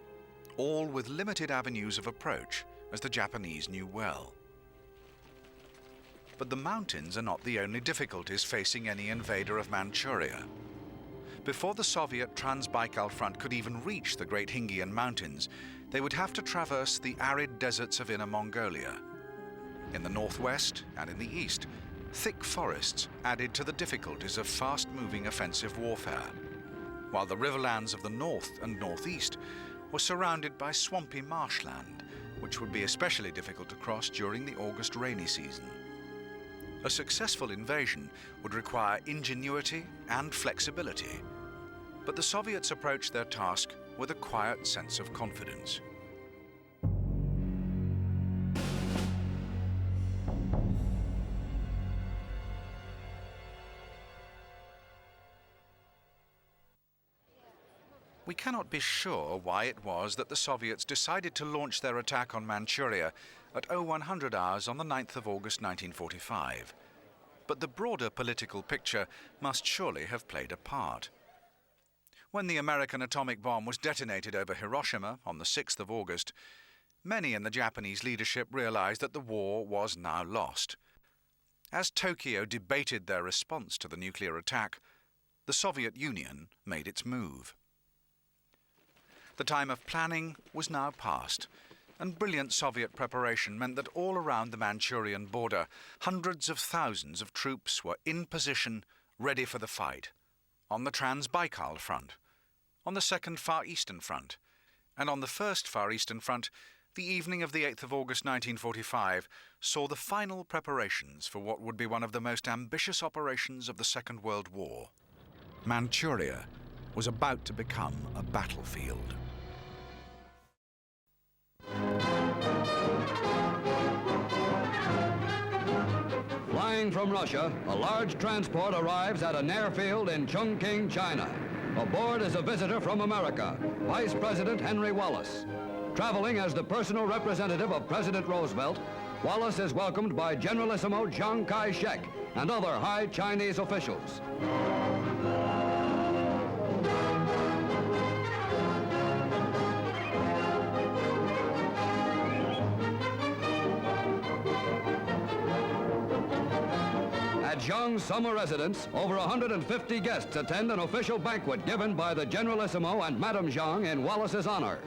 [SPEAKER 1] All with limited avenues of approach, as the Japanese knew well. But the mountains are not the only difficulties facing any invader of Manchuria. Before the Soviet Trans-Baikal front could even reach the Great Hingian Mountains, they would have to traverse the arid deserts of Inner Mongolia. In the northwest and in the east, thick forests added to the difficulties of fast-moving offensive warfare, while the riverlands of the north and northeast were surrounded by swampy marshland, which would be especially difficult to cross during the August rainy season. A successful invasion would require ingenuity and flexibility, but the Soviets approached their task with a quiet sense of confidence. We cannot be sure why it was that the Soviets decided to launch their attack on Manchuria at 0100 hours on the 9th of August 1945. But the broader political picture must surely have played a part. When the American atomic bomb was detonated over Hiroshima on the 6th of August, many in the Japanese leadership realized that the war was now lost. As Tokyo debated their response to the nuclear attack, the Soviet Union made its move. The time of planning was now past, and brilliant Soviet preparation meant that all around the Manchurian border, hundreds of thousands of troops were in position, ready for the fight, on the Trans-Baikal front, on the Second Far Eastern Front, and on the First Far Eastern Front. The evening of the 8th of August 1945 saw the final preparations for what would be one of the most ambitious operations of the Second World War. Manchuria was about to become a battlefield.
[SPEAKER 7] Flying from Russia, a large transport arrives at an airfield in Chongqing, China. Aboard is a visitor from America, Vice President Henry Wallace. Traveling as the personal representative of President Roosevelt, Wallace is welcomed by Generalissimo Chiang Kai-shek and other high Chinese officials. At Xiang's summer residence, over 150 guests attend an official banquet given by the Generalissimo and Madame Xiang in Wallace's honor.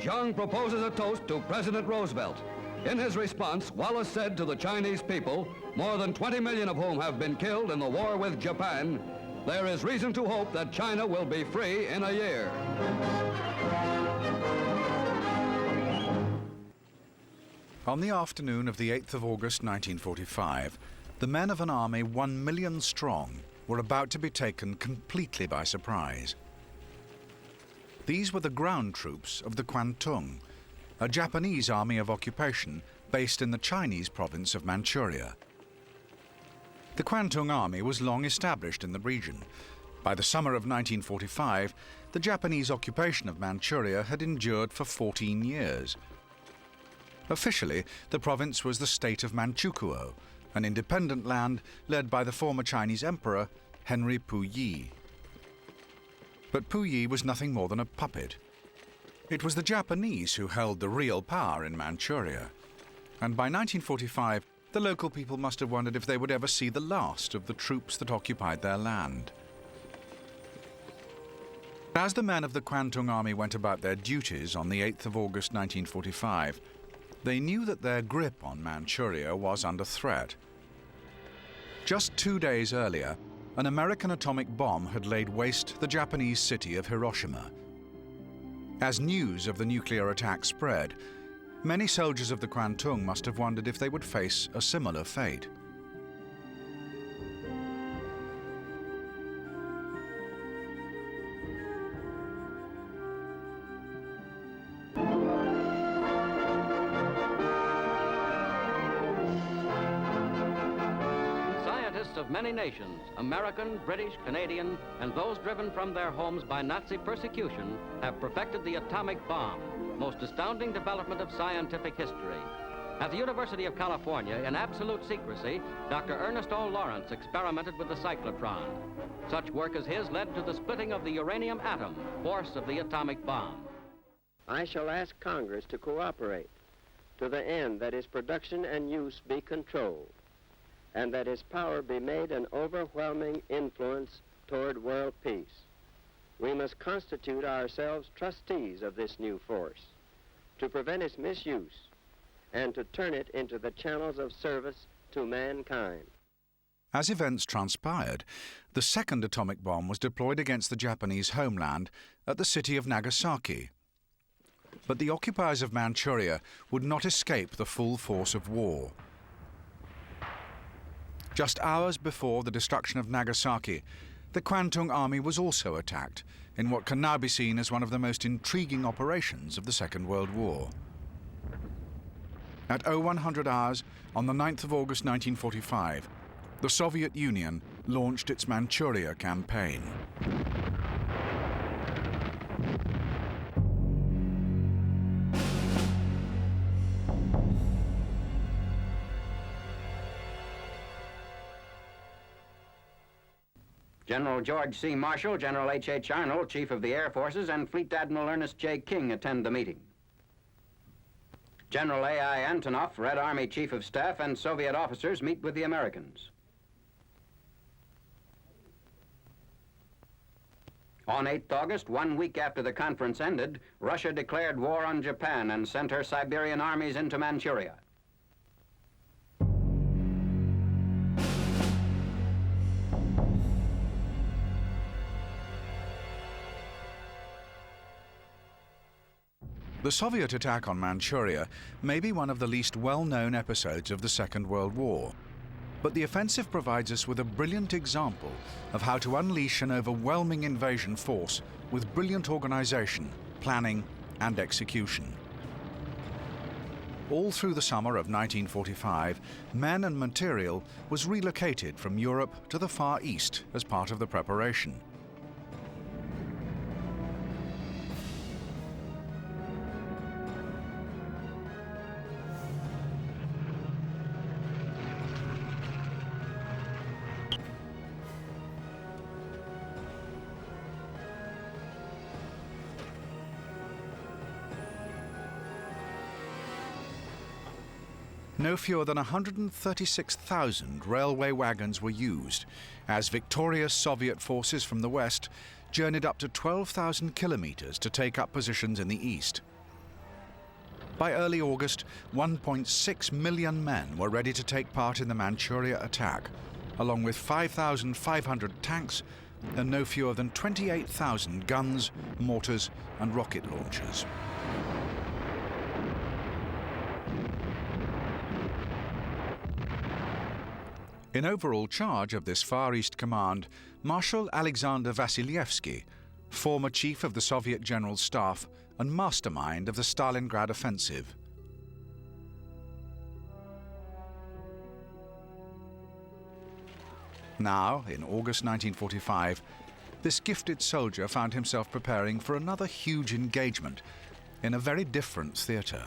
[SPEAKER 7] Chiang proposes a toast to President Roosevelt. In his response, Wallace said to the Chinese people, more than 20 million of whom have been killed in the war with Japan, there is reason to hope that China will be free in a year.
[SPEAKER 1] On the afternoon of the 8th of August 1945, the men of an army 1 million strong were about to be taken completely by surprise. These were the ground troops of the Kwantung, a Japanese army of occupation based in the Chinese province of Manchuria. The Kwantung Army was long established in the region. By the summer of 1945, the Japanese occupation of Manchuria had endured for 14 years. Officially, the province was the state of Manchukuo, an independent land led by the former Chinese emperor, Henry Puyi. But Puyi was nothing more than a puppet. It was the Japanese who held the real power in Manchuria. And by 1945, the local people must have wondered if they would ever see the last of the troops that occupied their land. As the men of the Kwantung Army went about their duties on the 8th of August 1945, they knew that their grip on Manchuria was under threat. Just 2 days earlier, an American atomic bomb had laid waste the Japanese city of Hiroshima. As news of the nuclear attack spread, many soldiers of the Kwantung must have wondered if they would face a similar fate.
[SPEAKER 8] Of many nations, American, British, Canadian, and those driven from their homes by Nazi persecution, have perfected the atomic bomb, most astounding development of scientific history. At the University of California, in absolute secrecy, Dr. Ernest O. Lawrence experimented with the cyclotron. Such work as his led to the splitting of the uranium atom, force of the atomic bomb.
[SPEAKER 9] I shall ask Congress to cooperate to the end that its production and use be controlled, and that its power be made an overwhelming influence toward world peace. We must constitute ourselves trustees of this new force, to prevent its misuse, and to turn it into the channels of service to mankind.
[SPEAKER 1] As events transpired, the second atomic bomb was deployed against the Japanese homeland at the city of Nagasaki. But the occupiers of Manchuria would not escape the full force of war. Just hours before the destruction of Nagasaki, the Kwantung Army was also attacked in what can now be seen as one of the most intriguing operations of the Second World War. At 0100 hours on the 9th of August 1945, the Soviet Union launched its Manchuria Campaign.
[SPEAKER 3] General George C. Marshall, General H.H. Arnold, Chief of the Air Forces, and Fleet Admiral Ernest J. King attend the meeting. General A.I. Antonov, Red Army Chief of Staff, and Soviet officers meet with the Americans. On 8th August, 1 week after the conference ended, Russia declared war on Japan and sent her Siberian armies into Manchuria.
[SPEAKER 1] The Soviet attack on Manchuria may be one of the least well-known episodes of the Second World War, but the offensive provides us with a brilliant example of how to unleash an overwhelming invasion force with brilliant organization, planning, and execution. All through the summer of 1945, men and material was relocated from Europe to the Far East as part of the preparation. No fewer than 136,000 railway wagons were used as victorious Soviet forces from the west journeyed up to 12,000 kilometers to take up positions in the east. By early August, 1.6 million men were ready to take part in the Manchuria attack, along with 5,500 tanks and no fewer than 28,000 guns, mortars and rocket launchers. In overall charge of this Far East Command, Marshal Alexander Vasylyevsky, former chief of the Soviet General Staff and mastermind of the Stalingrad offensive. Now, in August 1945, this gifted soldier found himself preparing for another huge engagement in a very different theatre.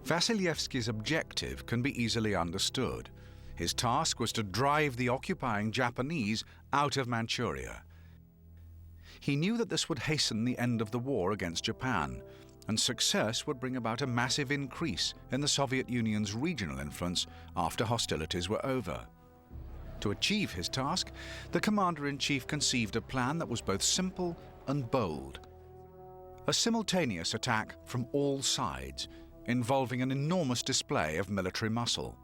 [SPEAKER 1] Vasylyevsky's objective can be easily understood. His task was to drive the occupying Japanese out of Manchuria. He knew that this would hasten the end of the war against Japan, and success would bring about a massive increase in the Soviet Union's regional influence after hostilities were over. To achieve his task, the Commander-in-Chief conceived a plan that was both simple and bold. A simultaneous attack from all sides, involving an enormous display of military muscle.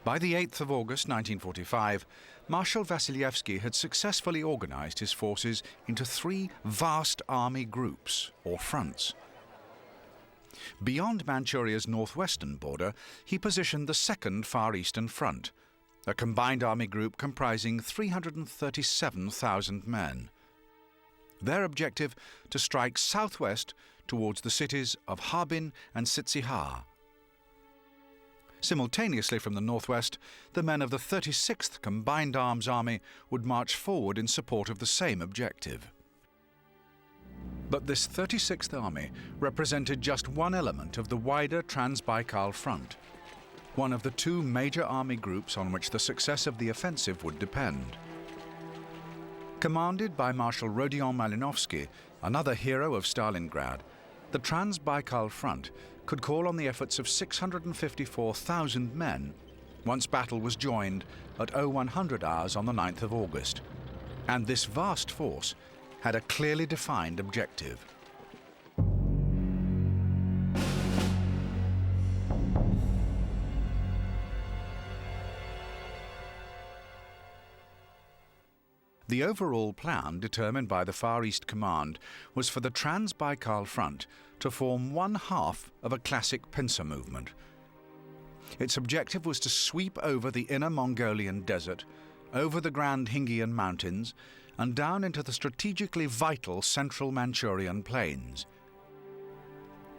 [SPEAKER 1] By the 8th of August 1945, Marshal Vasylyevsky had successfully organized his forces into 3 vast army groups, or fronts. Beyond Manchuria's northwestern border, he positioned the Second Far Eastern Front, a combined army group comprising 337,000 men. Their objective, to strike southwest towards the cities of Harbin and Sitsihar. Simultaneously from the northwest, the men of the 36th Combined Arms Army would march forward in support of the same objective. But this 36th Army represented just one element of the wider Trans-Baikal front, one of the 2 major army groups on which the success of the offensive would depend. Commanded by Marshal Rodion Malinovsky, another hero of Stalingrad, the Trans-Baikal front could call on the efforts of 654,000 men once battle was joined at 0100 hours on the 9th of August. And this vast force had a clearly defined objective. The overall plan determined by the Far East Command was for the Trans-Baikal front to form one half of a classic pincer movement. Its objective was to sweep over the inner Mongolian desert, over the Grand Hingyan Mountains, and down into the strategically vital central Manchurian plains.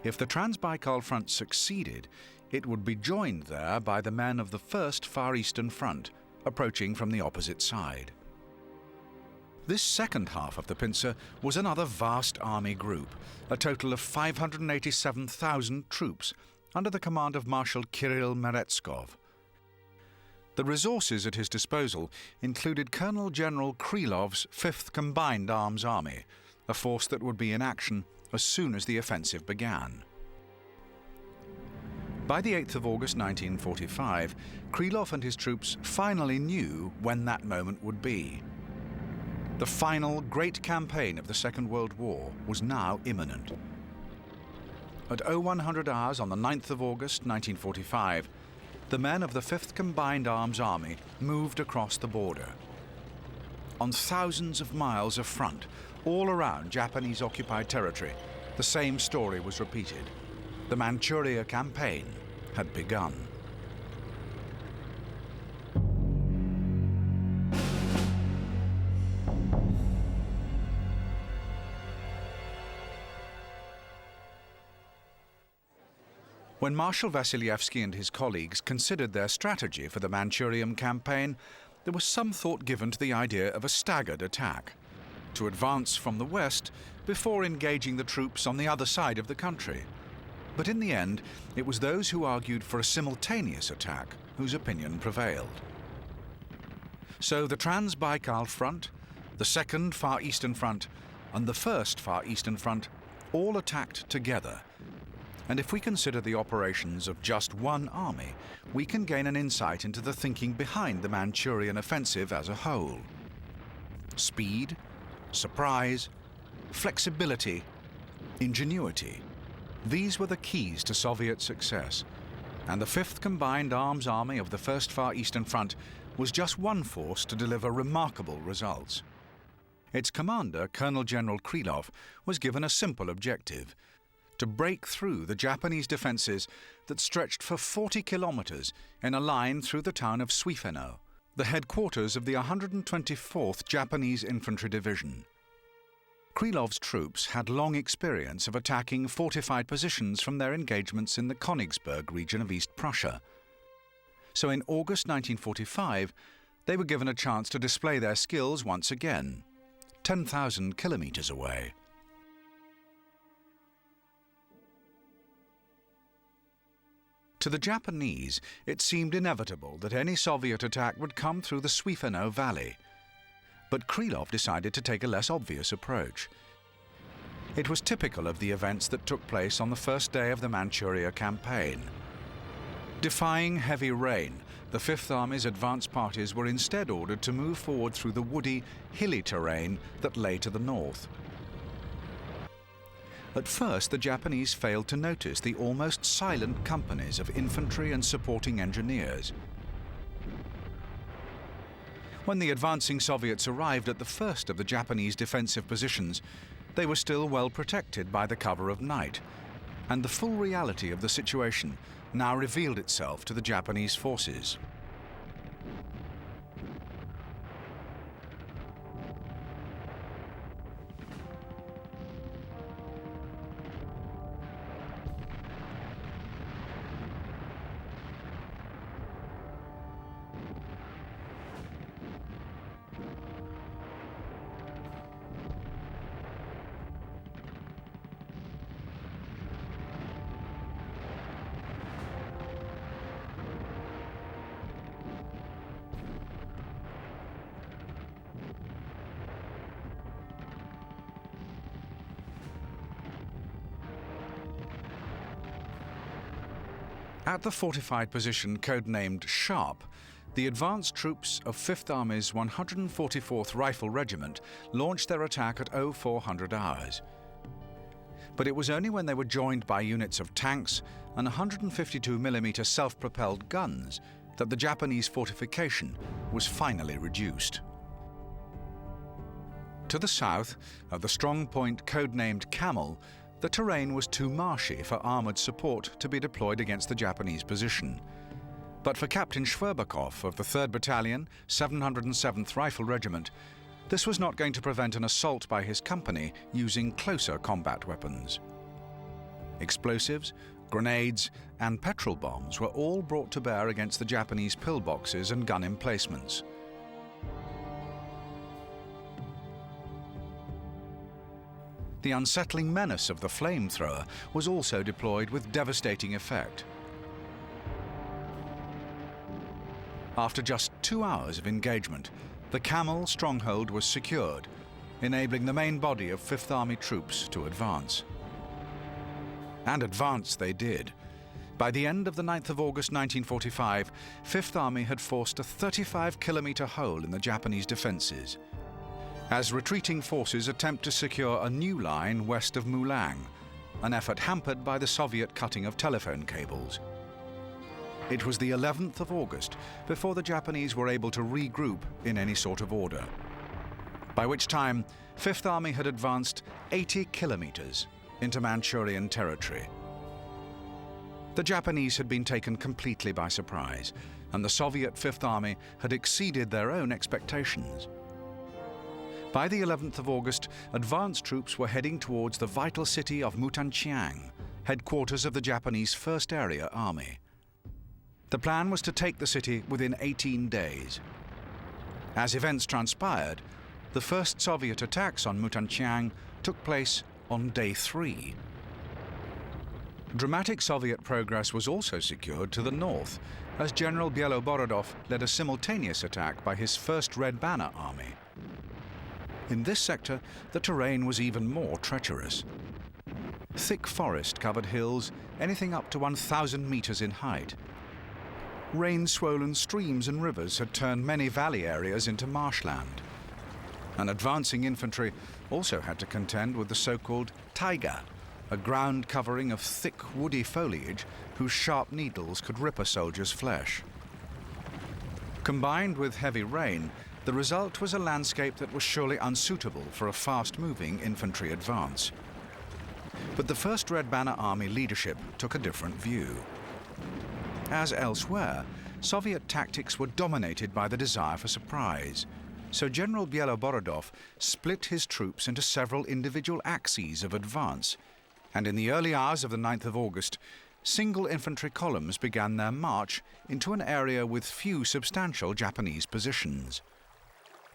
[SPEAKER 1] If the Trans-Baikal front succeeded, it would be joined there by the men of the First Far Eastern Front, approaching from the opposite side. This second half of the pincer was another vast army group, a total of 587,000 troops under the command of Marshal Kirill Meretskov. The resources at his disposal included Colonel General Krylov's 5th Combined Arms Army, a force that would be in action as soon as the offensive began. By the 8th of August 1945, Krylov and his troops finally knew when that moment would be. The final great campaign of the Second World War was now imminent. At 0100 hours on the 9th of August 1945, the men of the 5th Combined Arms Army moved across the border. On thousands of miles of front, all around Japanese-occupied territory, the same story was repeated. The Manchuria Campaign had begun. When Marshal Vasylyevsky and his colleagues considered their strategy for the Manchurian campaign, there was some thought given to the idea of a staggered attack, to advance from the west before engaging the troops on the other side of the country. But in the end, it was those who argued for a simultaneous attack whose opinion prevailed. So the Trans-Baikal Front, the Second Far Eastern Front, and the First Far Eastern Front all attacked together, And if we consider the operations of just one army, we can gain an insight into the thinking behind the Manchurian offensive as a whole. Speed, surprise, flexibility, ingenuity. These were the keys to Soviet success, and the 5th Combined Arms Army of the First Far Eastern Front was just one force to deliver remarkable results. Its commander, Colonel General Krylov, was given a simple objective: to break through the Japanese defenses that stretched for 40 kilometers in a line through the town of Suifeno, the headquarters of the 124th Japanese Infantry Division. Krylov's troops had long experience of attacking fortified positions from their engagements in the Königsberg region of East Prussia. So in August 1945, they were given a chance to display their skills once again, 10,000 kilometers away. To the Japanese, it seemed inevitable that any Soviet attack would come through the Suifeno Valley. But Krylov decided to take a less obvious approach. It was typical of the events that took place on the first day of the Manchuria Campaign. Defying heavy rain, the Fifth Army's advance parties were instead ordered to move forward through the woody, hilly terrain that lay to the north. At first, the Japanese failed to notice the almost silent companies of infantry and supporting engineers. When the advancing Soviets arrived at the first of the Japanese defensive positions, they were still well protected by the cover of night, and the full reality of the situation now revealed itself to the Japanese forces. At the fortified position codenamed Sharp, the advanced troops of 5th Army's 144th Rifle Regiment launched their attack at 0400 hours. But it was only when they were joined by units of tanks and 152mm self-propelled guns that the Japanese fortification was finally reduced. To the south of the strong point codenamed Camel, the terrain was too marshy for armoured support to be deployed against the Japanese position. But for Captain Shverbakov of the 3rd Battalion, 707th Rifle Regiment, this was not going to prevent an assault by his company using closer combat weapons. Explosives, grenades, and petrol bombs were all brought to bear against the Japanese pillboxes and gun emplacements. The unsettling menace of the flamethrower was also deployed with devastating effect. After just 2 hours of engagement, the Camel stronghold was secured, enabling the main body of 5th Army troops to advance. And advance they did. By the end of the 9th of August 1945, 5th Army had forced a 35-kilometer hole in the Japanese defenses, as retreating forces attempt to secure a new line west of Mulang, an effort hampered by the Soviet cutting of telephone cables. It was the 11th of August before the Japanese were able to regroup in any sort of order, by which time 5th Army had advanced 80 kilometers into Manchurian territory. The Japanese had been taken completely by surprise, and the Soviet 5th Army had exceeded their own expectations. By the 11th of August, advance troops were heading towards the vital city of Mutanchiang, headquarters of the Japanese 1st Area Army. The plan was to take the city within 18 days. As events transpired, the first Soviet attacks on Mutanchiang took place on day 3. Dramatic Soviet progress was also secured to the north, as General Bieloborodov led a simultaneous attack by his 1st Red Banner Army. In this sector, the terrain was even more treacherous. thick forest-covered hills anything up to 1,000 meters in height. Rain-swollen streams and rivers had turned many valley areas into marshland. And advancing infantry also had to contend with the so-called taiga, a ground covering of thick woody foliage whose sharp needles could rip a soldier's flesh. Combined with heavy rain, the result was a landscape that was surely unsuitable for a fast-moving infantry advance. But the 1st Red Banner Army leadership took a different view. As elsewhere, Soviet tactics were dominated by the desire for surprise, so General Bieloborodov split his troops into several individual axes of advance, and in the early hours of the 9th of August, single infantry columns began their march into an area with few substantial Japanese positions.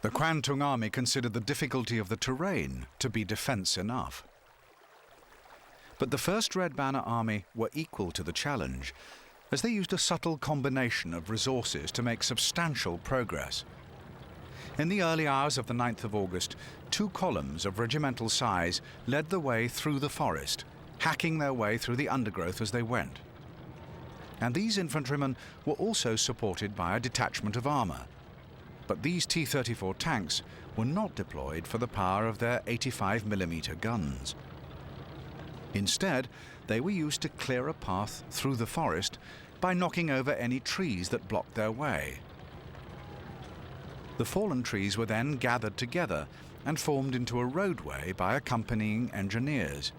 [SPEAKER 1] The Kwantung Army considered the difficulty of the terrain to be defense enough. But the 1st Red Banner Army were equal to the challenge, as they used a subtle combination of resources to make substantial progress. In the early hours of the 9th of August, 2 columns of regimental size led the way through the forest, hacking their way through the undergrowth as they went. And these infantrymen were also supported by a detachment of armor. But these T-34 tanks were not deployed for the power of their 85mm guns. Instead, they were used to clear a path through the forest by knocking over any trees that blocked their way. The fallen trees were then gathered together and formed into a roadway by accompanying engineers.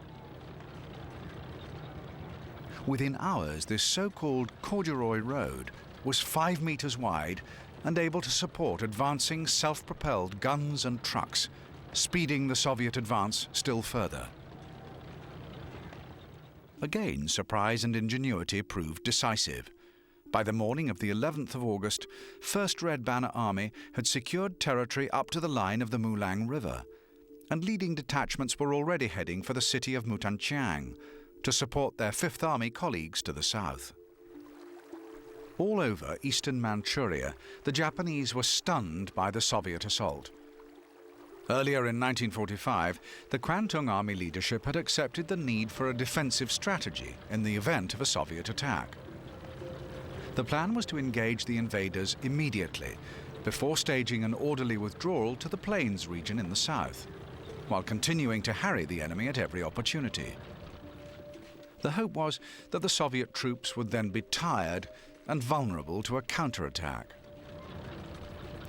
[SPEAKER 1] Within hours, this so-called corduroy road was 5 meters wide and able to support advancing self-propelled guns and trucks, speeding the Soviet advance still further. Again, surprise and ingenuity proved decisive. By the morning of the 11th of August, 1st Red Banner Army had secured territory up to the line of the Mulang River, and leading detachments were already heading for the city of Mutanchiang to support their 5th Army colleagues to the south. All over eastern Manchuria, the Japanese were stunned by the Soviet assault. Earlier in 1945, the Kwantung Army leadership had accepted the need for a defensive strategy in the event of a Soviet attack. The plan was to engage the invaders immediately, before staging an orderly withdrawal to the plains region in the south, while continuing to harry the enemy at every opportunity. The hope was that the Soviet troops would then be tired and vulnerable to a counterattack.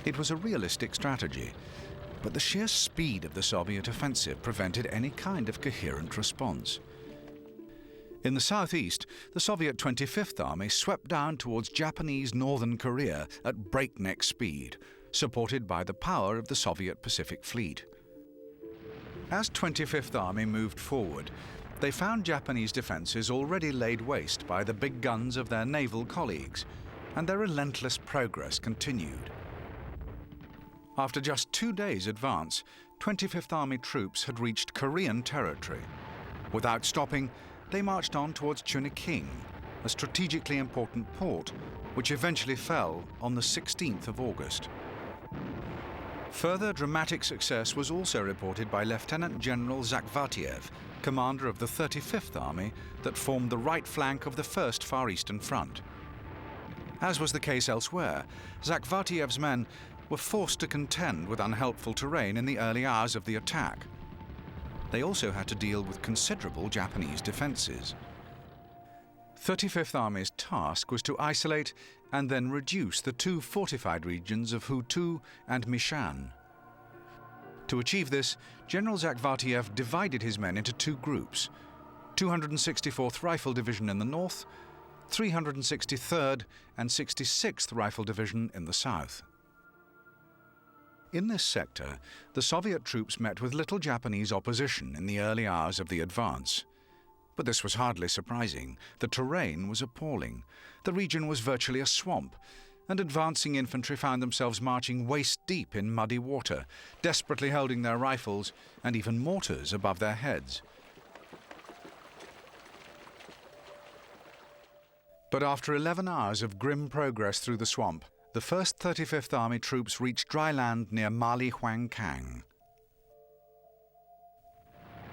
[SPEAKER 1] It was a realistic strategy, but the sheer speed of the Soviet offensive prevented any kind of coherent response. In the southeast, the Soviet 25th Army swept down towards Japanese northern Korea at breakneck speed, supported by the power of the Soviet Pacific Fleet. As 25th Army moved forward, they found Japanese defenses already laid waste by the big guns of their naval colleagues, and their relentless progress continued. After just 2 days' advance, 25th Army troops had reached Korean territory. Without stopping, they marched on towards Chuniking, a strategically important port, which eventually fell on the 16th of August. Further dramatic success was also reported by Lieutenant General Zakhvatiev, commander of the 35th Army that formed the right flank of the 1st Far Eastern Front. As was the case elsewhere, Zakhvatiev's men were forced to contend with unhelpful terrain in the early hours of the attack. They also had to deal with considerable Japanese defenses. 35th Army's task was to isolate and then reduce the 2 fortified regions of Hutu and Mishan. To achieve this, General Zakhvatiev divided his men into 2 groups: 264th Rifle Division in the north, 363rd and 66th Rifle Division in the south. In this sector, the Soviet troops met with little Japanese opposition in the early hours of the advance. But this was hardly surprising. The terrain was appalling. The region was virtually a swamp, and advancing infantry found themselves marching waist-deep in muddy water, desperately holding their rifles and even mortars above their heads. But after 11 hours of grim progress through the swamp, the 1st 35th Army troops reached dry land near Mali Huangkang.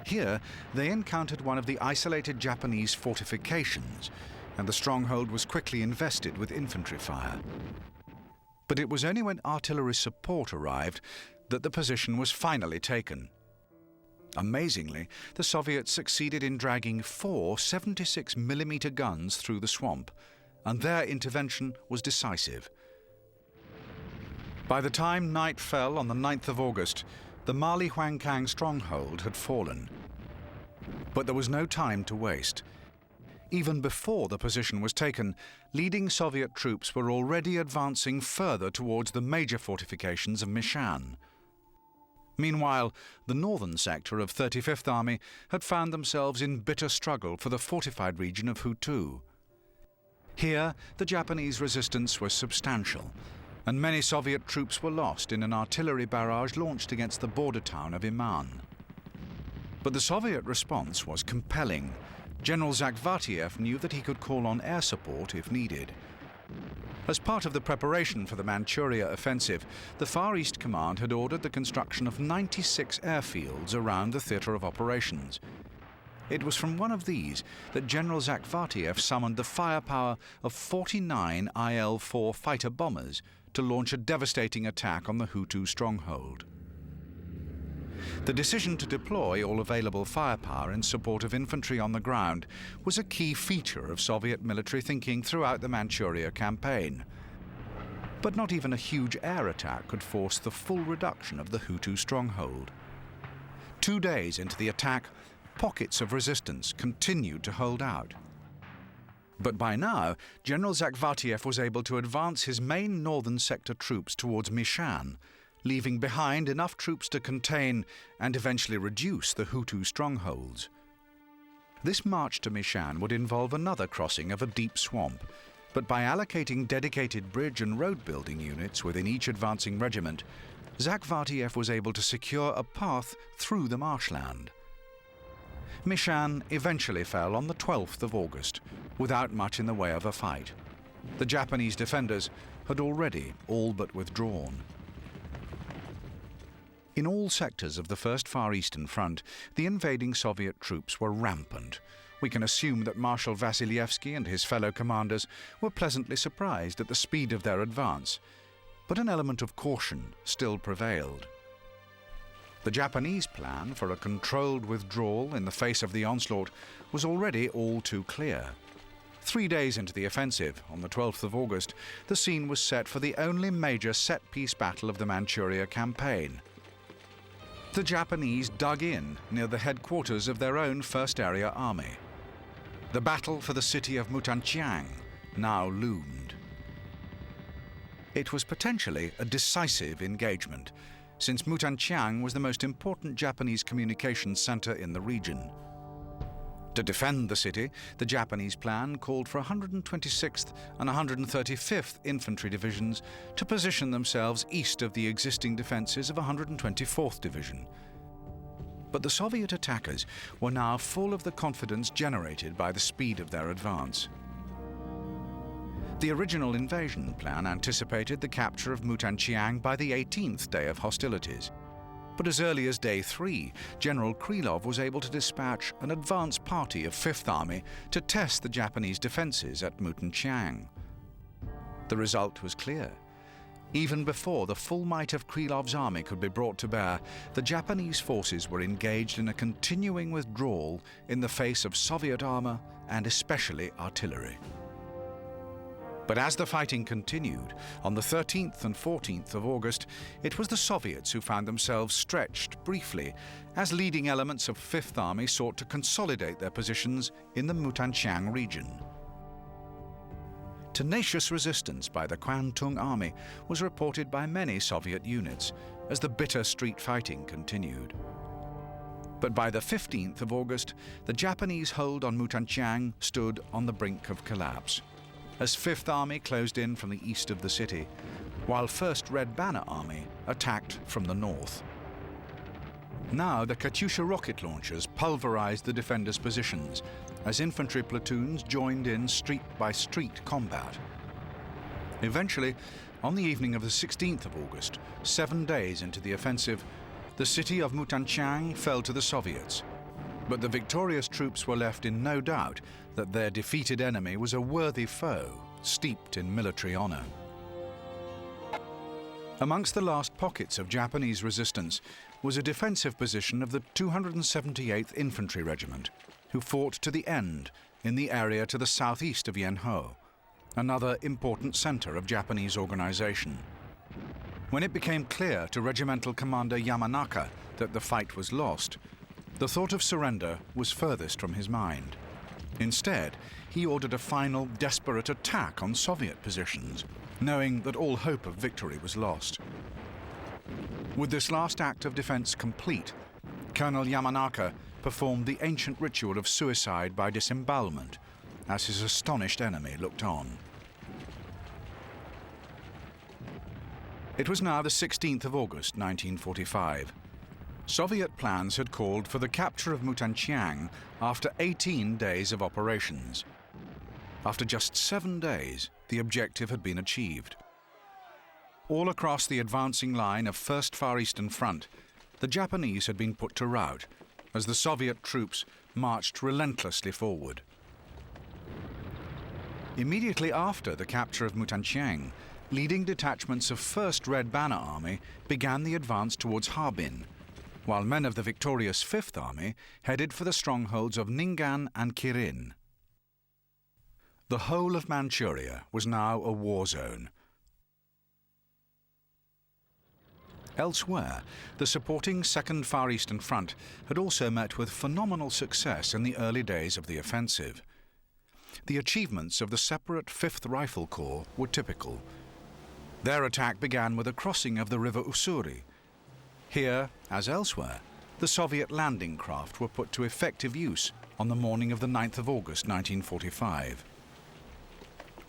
[SPEAKER 1] Here, they encountered one of the isolated Japanese fortifications, and the stronghold was quickly invested with infantry fire. But it was only when artillery support arrived that the position was finally taken. Amazingly, the Soviets succeeded in dragging 4 76mm guns through the swamp, and their intervention was decisive. By the time night fell on the 9th of August, the Mali-Huangkang stronghold had fallen. But there was no time to waste. Even before the position was taken, leading Soviet troops were already advancing further towards the major fortifications of Mishan. Meanwhile, the northern sector of 35th Army had found themselves in bitter struggle for the fortified region of Hutu. Here, the Japanese resistance was substantial, and many Soviet troops were lost in an artillery barrage launched against the border town of Iman. But the Soviet response was compelling. General Zakhvatiev knew that he could call on air support if needed. As part of the preparation for the Manchuria offensive, the Far East Command had ordered the construction of 96 airfields around the theatre of operations. It was from one of these that General Zakhvatiev summoned the firepower of 49 IL-4 fighter bombers to launch a devastating attack on the Hutu stronghold. The decision to deploy all available firepower in support of infantry on the ground was a key feature of Soviet military thinking throughout the Manchuria Campaign. But not even a huge air attack could force the full reduction of the Hutu stronghold. 2 days into the attack, pockets of resistance continued to hold out. But by now, General Zakhvatiev was able to advance his main northern sector troops towards Mishan, leaving behind enough troops to contain and eventually reduce the Hutu strongholds. This march to Mishan would involve another crossing of a deep swamp, but by allocating dedicated bridge and road building units within each advancing regiment, Zakhvatiev was able to secure a path through the marshland. Mishan eventually fell on the 12th of August, without much in the way of a fight. The Japanese defenders had already all but withdrawn. In all sectors of the First Far Eastern Front, the invading Soviet troops were rampant. We can assume that Marshal Vasilievsky and his fellow commanders were pleasantly surprised at the speed of their advance, but an element of caution still prevailed. The Japanese plan for a controlled withdrawal in the face of the onslaught was already all too clear. 3 days into the offensive, on the 12th of August, the scene was set for the only major set-piece battle of the Manchuria Campaign. The Japanese dug in near the headquarters of their own First Area Army. The battle for the city of Mutanchiang now loomed. It was potentially a decisive engagement, since Mutanchiang was the most important Japanese communications center in the region. To defend the city, the Japanese plan called for 126th and 135th Infantry Divisions to position themselves east of the existing defenses of 124th Division. But the Soviet attackers were now full of the confidence generated by the speed of their advance. The original invasion plan anticipated the capture of Mutanchiang by the 18th day of hostilities. But as early as day 3, General Krylov was able to dispatch an advance party of 5th Army to test the Japanese defenses at Mutanchiang. The result was clear. Even before the full might of Krylov's army could be brought to bear, the Japanese forces were engaged in a continuing withdrawal in the face of Soviet armor and especially artillery. But as the fighting continued, on the 13th and 14th of August, it was the Soviets who found themselves stretched briefly as leading elements of 5th Army sought to consolidate their positions in the Mutanchiang region. Tenacious resistance by the Kwantung Army was reported by many Soviet units as the bitter street fighting continued. But by the 15th of August, the Japanese hold on Mutanchiang stood on the brink of collapse, as 5th Army closed in from the east of the city, while 1st Red Banner Army attacked from the north. Now the Katyusha rocket launchers pulverized the defenders' positions as infantry platoons joined in street-by-street combat. Eventually, on the evening of the 16th of August, 7 days into the offensive, the city of Mutanchiang fell to the Soviets, But the victorious troops were left in no doubt that their defeated enemy was a worthy foe, steeped in military honor. Amongst the last pockets of Japanese resistance was a defensive position of the 278th Infantry Regiment, who fought to the end in the area to the southeast of Yenho, another important center of Japanese organization. When it became clear to Regimental Commander Yamanaka that the fight was lost, the thought of surrender was furthest from his mind. Instead, he ordered a final desperate attack on Soviet positions, knowing that all hope of victory was lost. With this last act of defense complete, Colonel Yamanaka performed the ancient ritual of suicide by disembowelment as his astonished enemy looked on. It was now the 16th of August, 1945. Soviet plans had called for the capture of Mutanchiang after 18 days of operations. After just 7 days, the objective had been achieved. All across the advancing line of First Far Eastern Front, the Japanese had been put to rout as the Soviet troops marched relentlessly forward. Immediately after the capture of Mutanchiang, leading detachments of 1st Red Banner Army began the advance towards Harbin, while men of the victorious 5th Army headed for the strongholds of Ning'an and Kirin. The whole of Manchuria was now a war zone. Elsewhere, the supporting 2nd Far Eastern Front had also met with phenomenal success in the early days of the offensive. The achievements of the separate 5th Rifle Corps were typical. Their attack began with a crossing of the river Ussuri. Here, as elsewhere, the Soviet landing craft were put to effective use on the morning of the 9th of August 1945.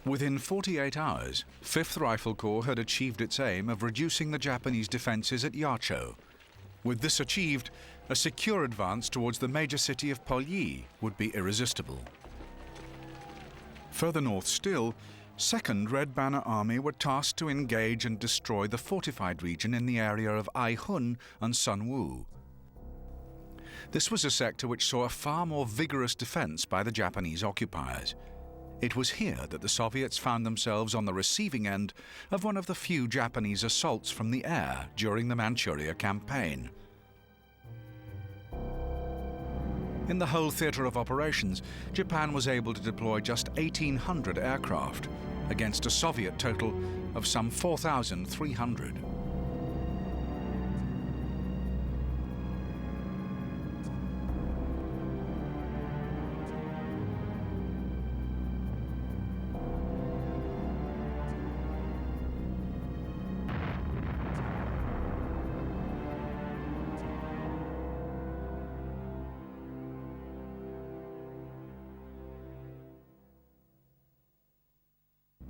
[SPEAKER 1] Within 48 hours, 5th Rifle Corps had achieved its aim of reducing the Japanese defenses at Yacho. With this achieved, a secure advance towards the major city of Polyi would be irresistible. Further north still, 2nd Red Banner Army were tasked to engage and destroy the fortified region in the area of Aihun and Sunwoo. This was a sector which saw a far more vigorous defense by the Japanese occupiers. It was here that the Soviets found themselves on the receiving end of one of the few Japanese assaults from the air during the Manchuria Campaign. In the whole theater of operations, Japan was able to deploy just 1,800 aircraft against a Soviet total of some 4,300.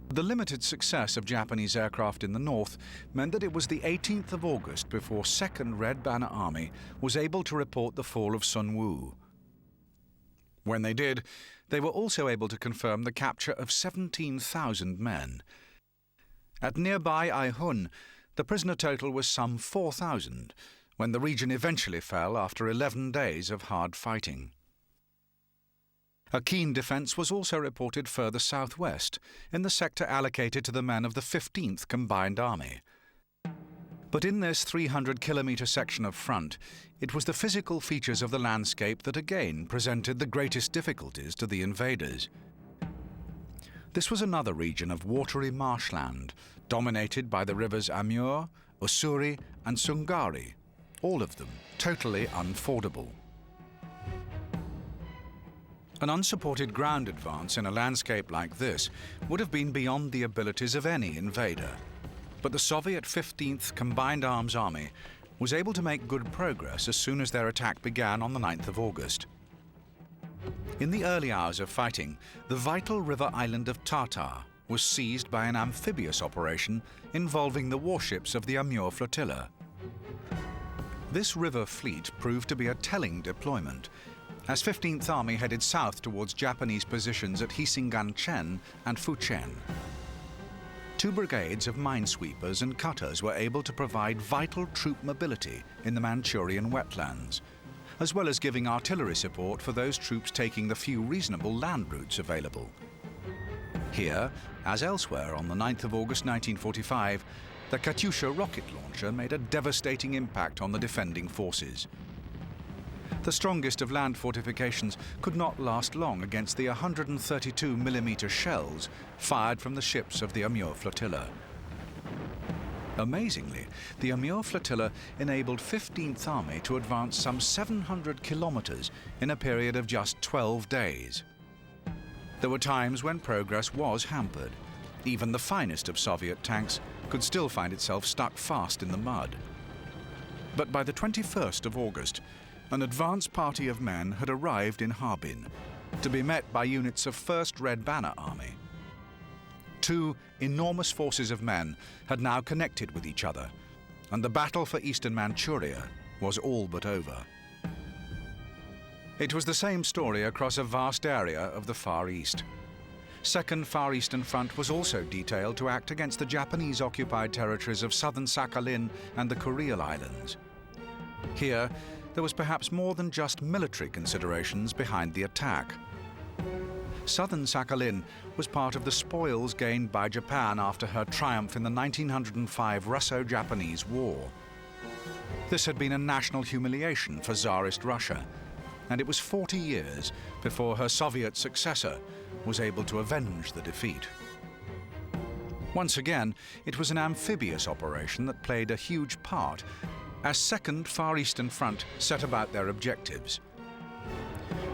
[SPEAKER 1] The limited success of Japanese aircraft in the north meant that it was the 18th of August before 2nd Red Banner Army was able to report the fall of Sunwoo. When they did, they were also able to confirm the capture of 17,000 men. At nearby Aihun, the prisoner total was some 4,000, when the region eventually fell after 11 days of hard fighting. A keen defence was also reported further southwest, in the sector allocated to the men of the 15th Combined Army. But in this 300-kilometre section of front, it was the physical features of the landscape that again presented the greatest difficulties to the invaders. This was another region of watery marshland, dominated by the rivers Amur, Ussuri and Sungari, all of them totally unfordable. An unsupported ground advance in a landscape like this would have been beyond the abilities of any invader. But the Soviet 15th Combined Arms Army was able to make good progress as soon as their attack began on the 9th of August. In the early hours of fighting, the vital river island of Tartar was seized by an amphibious operation involving the warships of the Amur flotilla. This river fleet proved to be a telling deployment, as 15th Army headed south towards Japanese positions at Hisinganchen and Fuchen. 2 brigades of minesweepers and cutters were able to provide vital troop mobility in the Manchurian wetlands, as well as giving artillery support for those troops taking the few reasonable land routes available. Here, as elsewhere on the 9th of August 1945, the Katyusha rocket launcher made a devastating impact on the defending forces. The strongest of land fortifications could not last long against the 132mm shells fired from the ships of the Amur flotilla. Amazingly, the Amur flotilla enabled 15th Army to advance some 700 kilometers in a period of just 12 days. There were times when progress was hampered. Even the finest of Soviet tanks could still find itself stuck fast in the mud. But by the 21st of August, an advance party of men had arrived in Harbin to be met by units of 1st Red Banner Army. Two enormous forces of men had now connected with each other, and the battle for eastern Manchuria was all but over. It was the same story across a vast area of the Far East. 2nd Far Eastern Front was also detailed to act against the Japanese-occupied territories of southern Sakhalin and the Kuril Islands. Here, there was perhaps more than just military considerations behind the attack. Southern Sakhalin was part of the spoils gained by Japan after her triumph in the 1905 Russo-Japanese War. This had been a national humiliation for Tsarist Russia, and it was 40 years before her Soviet successor was able to avenge the defeat. Once again, it was an amphibious operation that played a huge part as 2nd Far Eastern Front set about their objectives.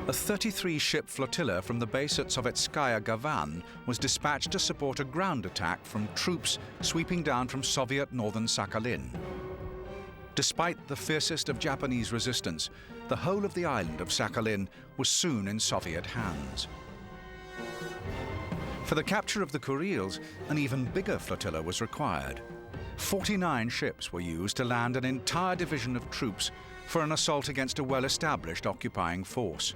[SPEAKER 1] A 33-ship flotilla from the base at Sovetskaya Gavan was dispatched to support a ground attack from troops sweeping down from Soviet northern Sakhalin. Despite the fiercest of Japanese resistance, the whole of the island of Sakhalin was soon in Soviet hands. For the capture of the Kurils, an even bigger flotilla was required. 49 ships were used to land an entire division of troops for an assault against a well-established occupying force.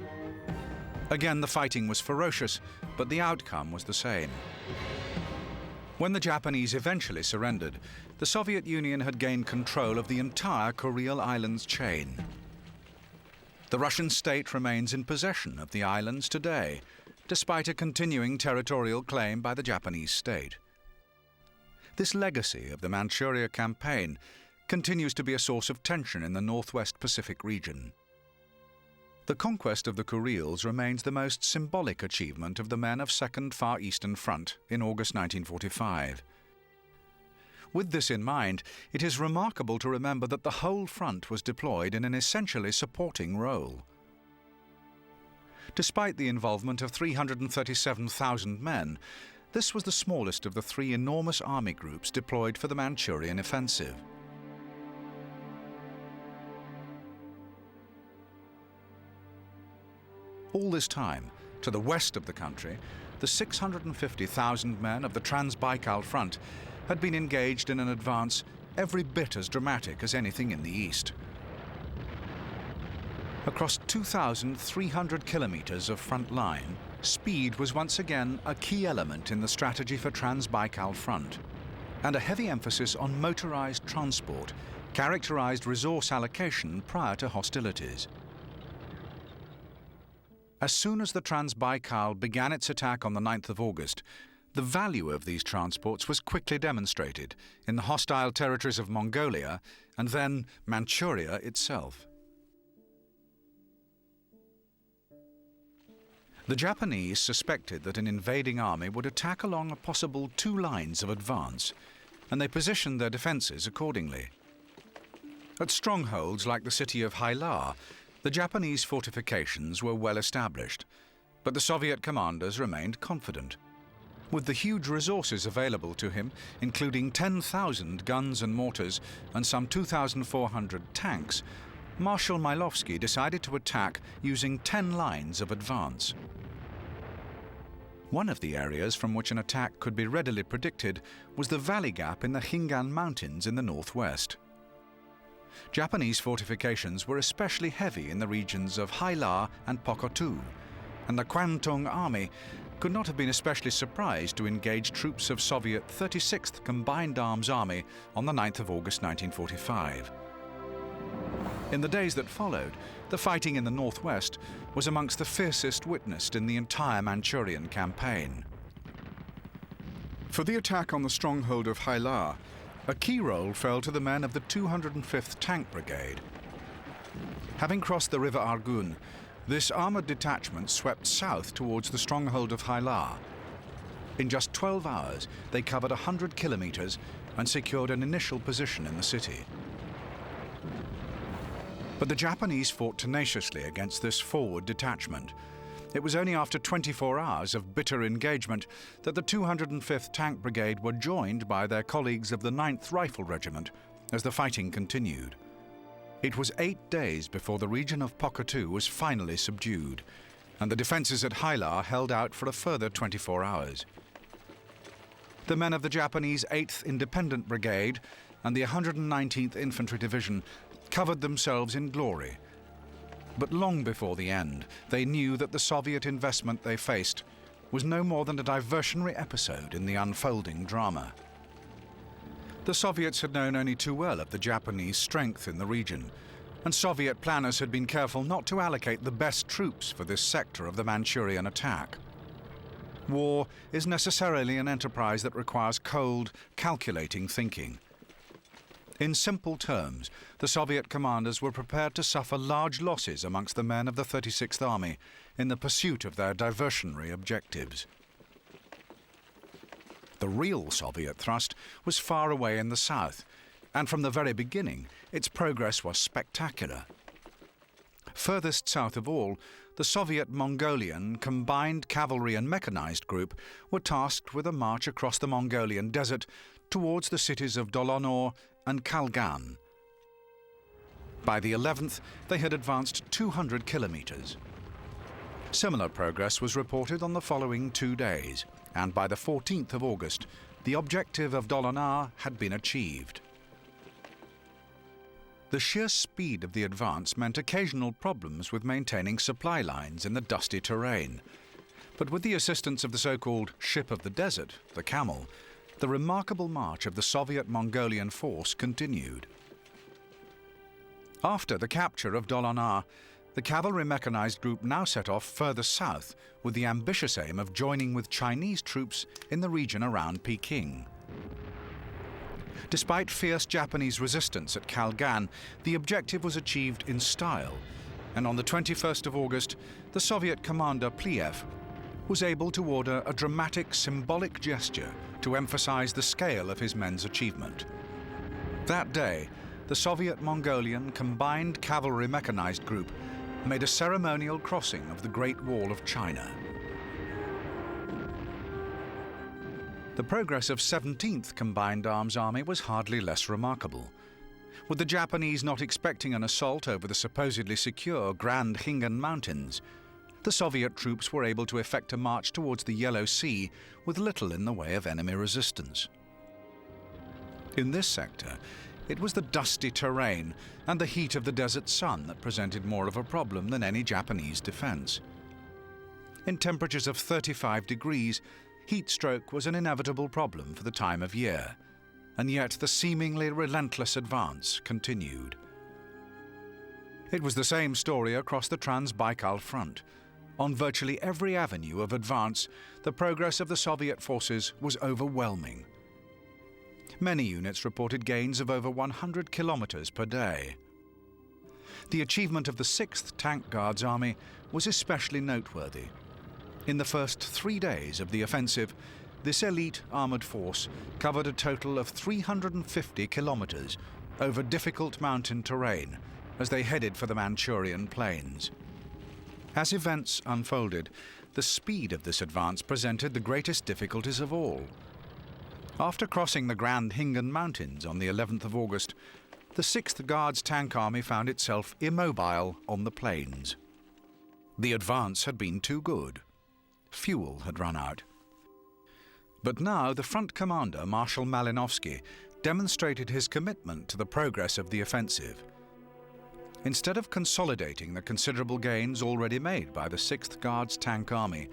[SPEAKER 1] Again, the fighting was ferocious, but the outcome was the same. When the Japanese eventually surrendered, the Soviet Union had gained control of the entire Kuril Islands chain. The Russian state remains in possession of the islands today, despite a continuing territorial claim by the Japanese state. This legacy of the Manchuria Campaign continues to be a source of tension in the Northwest Pacific region. The conquest of the Kurils remains the most symbolic achievement of the men of 2nd Far Eastern Front in August 1945. With this in mind, it is remarkable to remember that the whole front was deployed in an essentially supporting role. Despite the involvement of 337,000 men, this was the smallest of the three enormous army groups deployed for the Manchurian offensive. All this time, to the west of the country, the 650,000 men of the Trans-Baikal front had been engaged in an advance every bit as dramatic as anything in the east. Across 2,300 kilometers of front line, speed was once again a key element in the strategy for Trans-Baikal front, and a heavy emphasis on motorized transport characterized resource allocation prior to hostilities. As soon as the Trans-Baikal began its attack on the 9th of August, the value of these transports was quickly demonstrated in the hostile territories of Mongolia and then Manchuria itself. The Japanese suspected that an invading army would attack along a possible two lines of advance, and they positioned their defenses accordingly. At strongholds like the city of Hailar, the Japanese fortifications were well established, but the Soviet commanders remained confident. With the huge resources available to him, including 10,000 guns and mortars and some 2,400 tanks, Marshal Milovsky decided to attack using 10 lines of advance. One of the areas from which an attack could be readily predicted was the valley gap in the Hingan Mountains in the northwest. Japanese fortifications were especially heavy in the regions of Hailar and Pokotu, and the Kwantung Army could not have been especially surprised to engage troops of Soviet 36th Combined Arms Army on the 9th of August 1945. In the days that followed, the fighting in the northwest was amongst the fiercest witnessed in the entire Manchurian campaign. For the attack on the stronghold of Hailar, a key role fell to the men of the 205th Tank Brigade. Having crossed the river Argun, this armoured detachment swept south towards the stronghold of Hailar. In just 12 hours, they covered 100 kilometres and secured an initial position in the city. But the Japanese fought tenaciously against this forward detachment. It was only after 24 hours of bitter engagement that the 205th Tank Brigade were joined by their colleagues of the 9th Rifle Regiment as the fighting continued. It was 8 days before the region of Pokatu was finally subdued, and the defences at Hailar held out for a further 24 hours. The men of the Japanese 8th Independent Brigade and the 119th Infantry Division covered themselves in glory. But long before the end, they knew that the Soviet investment they faced was no more than a diversionary episode in the unfolding drama. The Soviets had known only too well of the Japanese strength in the region, and Soviet planners had been careful not to allocate the best troops for this sector of the Manchurian attack. War is necessarily an enterprise that requires cold, calculating thinking. In simple terms, the Soviet commanders were prepared to suffer large losses amongst the men of the 36th Army in the pursuit of their diversionary objectives. The real Soviet thrust was far away in the south, and from the very beginning, its progress was spectacular. Furthest south of all, the Soviet Mongolian Combined Cavalry and Mechanized Group were tasked with a march across the Mongolian desert towards the cities of Dolonor and Kalgan. By the 11th, they had advanced 200 kilometers. Similar progress was reported on the following 2 days, and by the 14th of August, the objective of Dolonor had been achieved. The sheer speed of the advance meant occasional problems with maintaining supply lines in the dusty terrain. But with the assistance of the so-called ship of the desert, the Camel, the remarkable march of the Soviet Mongolian force continued. After the capture of Dolonor, the Cavalry Mechanized Group now set off further south with the ambitious aim of joining with Chinese troops in the region around Peking. Despite fierce Japanese resistance at Kalgan, the objective was achieved in style, and on the 21st of August, the Soviet commander Pliev was able to order a dramatic symbolic gesture to emphasize the scale of his men's achievement. That day, the Soviet Mongolian Combined Cavalry Mechanized Group made a ceremonial crossing of the Great Wall of China. The progress of 17th Combined Arms Army was hardly less remarkable. With the Japanese not expecting an assault over the supposedly secure Grand Khingan Mountains, the Soviet troops were able to effect a march towards the Yellow Sea with little in the way of enemy resistance. In this sector, it was the dusty terrain and the heat of the desert sun that presented more of a problem than any Japanese defense. In temperatures of 35 degrees, heat stroke was an inevitable problem for the time of year, and yet the seemingly relentless advance continued. It was the same story across the Trans-Baikal front. On virtually every avenue of advance, the progress of the Soviet forces was overwhelming. Many units reported gains of over 100 kilometers per day. The achievement of the 6th Tank Guards Army was especially noteworthy. In the first 3 days of the offensive, this elite armored force covered a total of 350 kilometers over difficult mountain terrain as they headed for the Manchurian plains. As events unfolded, the speed of this advance presented the greatest difficulties of all. After crossing the Grand Khingan Mountains on the 11th of August, the 6th Guards Tank Army found itself immobile on the plains. The advance had been too good. Fuel had run out. But now the front commander, Marshal Malinovsky, demonstrated his commitment to the progress of the offensive. Instead of consolidating the considerable gains already made by the 6th Guards Tank Army,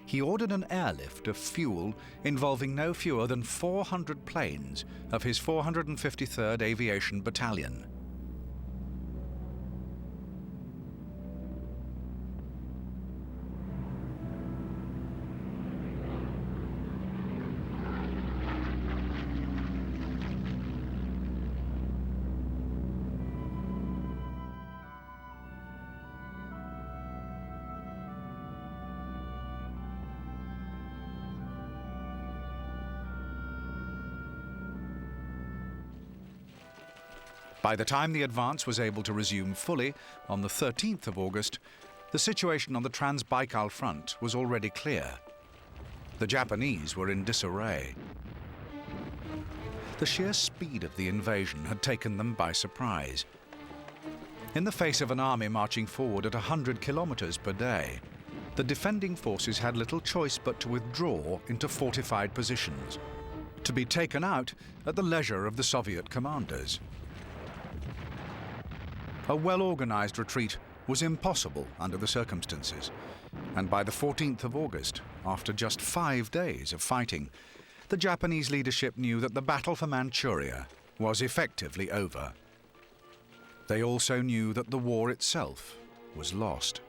[SPEAKER 1] he ordered an airlift of fuel involving no fewer than 400 planes of his 453rd Aviation Battalion. By the time the advance was able to resume fully on the 13th of August, the situation on the Trans-Baikal front was already clear. The Japanese were in disarray. The sheer speed of the invasion had taken them by surprise. In the face of an army marching forward at 100 kilometers per day, the defending forces had little choice but to withdraw into fortified positions, to be taken out at the leisure of the Soviet commanders. A well-organized retreat was impossible under the circumstances, and by the 14th of August, after just 5 days of fighting, the Japanese leadership knew that the battle for Manchuria was effectively over. They also knew that the war itself was lost.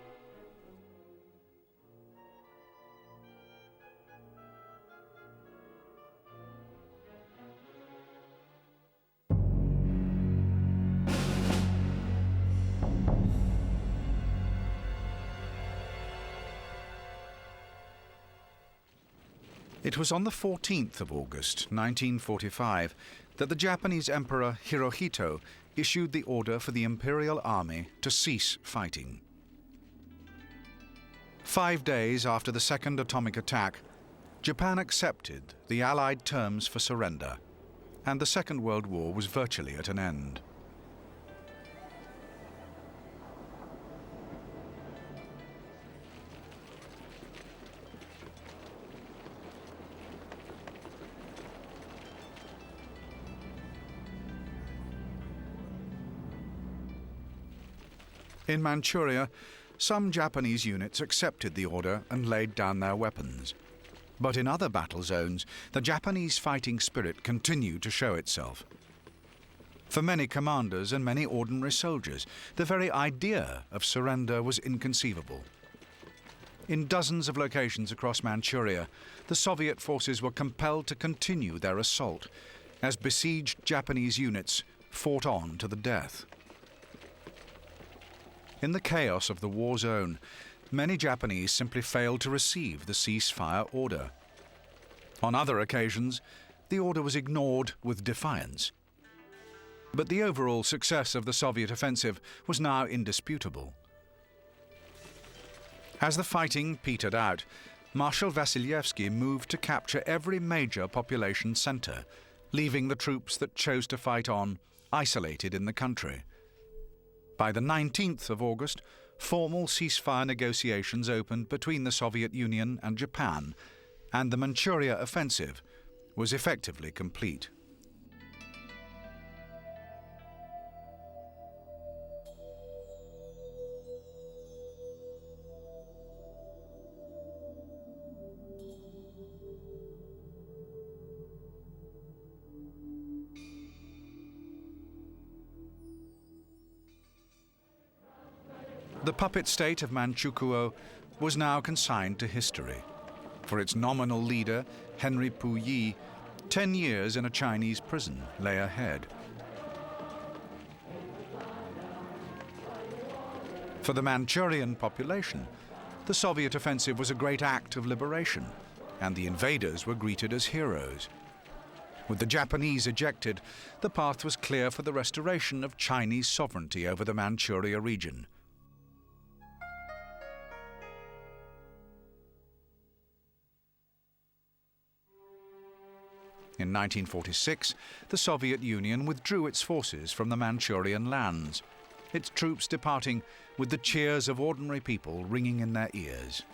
[SPEAKER 1] It was on the 14th of August, 1945, that the Japanese Emperor Hirohito issued the order for the Imperial Army to cease fighting. 5 days after the second atomic attack, Japan accepted the Allied terms for surrender, and the Second World War was virtually at an end. In Manchuria, some Japanese units accepted the order and laid down their weapons. But in other battle zones, the Japanese fighting spirit continued to show itself. For many commanders and many ordinary soldiers, the very idea of surrender was inconceivable. In dozens of locations across Manchuria, the Soviet forces were compelled to continue their assault as besieged Japanese units fought on to the death. In the chaos of the war zone, many Japanese simply failed to receive the ceasefire order. On other occasions, the order was ignored with defiance. But the overall success of the Soviet offensive was now indisputable. As the fighting petered out, Marshal Vasilevsky moved to capture every major population center, leaving the troops that chose to fight on isolated in the country. By the 19th of August, formal ceasefire negotiations opened between the Soviet Union and Japan, and the Manchuria offensive was effectively complete. The puppet state of Manchukuo was now consigned to history. For its nominal leader, Henry Puyi, 10 years in a Chinese prison lay ahead. For the Manchurian population, the Soviet offensive was a great act of liberation, and the invaders were greeted as heroes. With the Japanese ejected, the path was clear for the restoration of Chinese sovereignty over the Manchuria region. In 1946, the Soviet Union withdrew its forces from the Manchurian lands, its troops departing with the cheers of ordinary people ringing in their ears.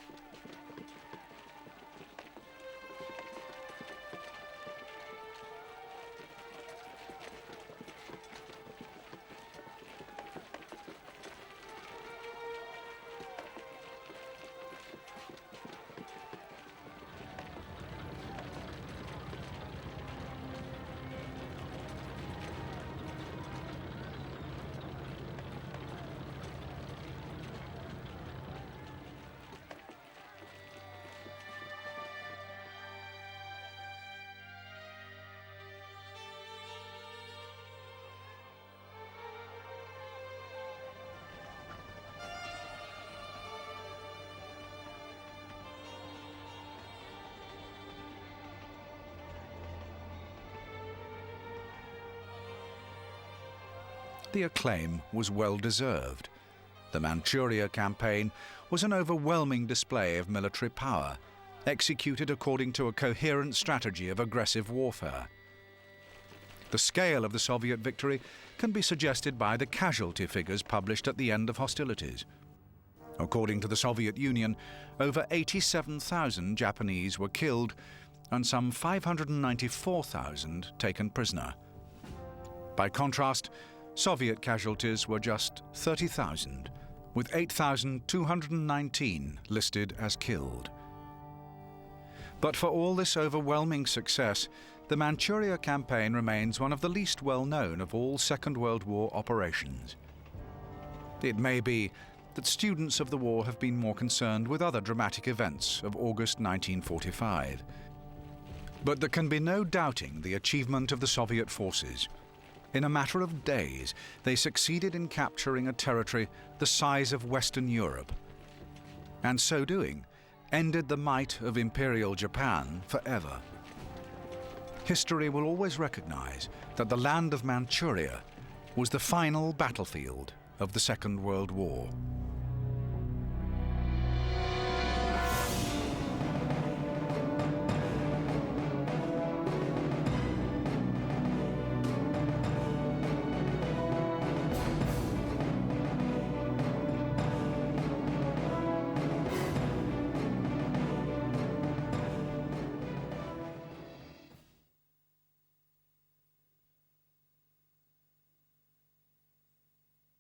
[SPEAKER 1] The acclaim was well-deserved. The Manchuria Campaign was an overwhelming display of military power, executed according to a coherent strategy of aggressive warfare. The scale of the Soviet victory can be suggested by the casualty figures published at the end of hostilities. According to the Soviet Union, over 87,000 Japanese were killed and some 594,000 taken prisoner. By contrast, Soviet casualties were just 30,000, with 8,219 listed as killed. But for all this overwhelming success, the Manchuria Campaign remains one of the least well-known of all Second World War operations. It may be that students of the war have been more concerned with other dramatic events of August 1945. But there can be no doubting the achievement of the Soviet forces. In a matter of days, they succeeded in capturing a territory the size of Western Europe, and so doing, ended the might of Imperial Japan forever. History will always recognize that the land of Manchuria was the final battlefield of the Second World War.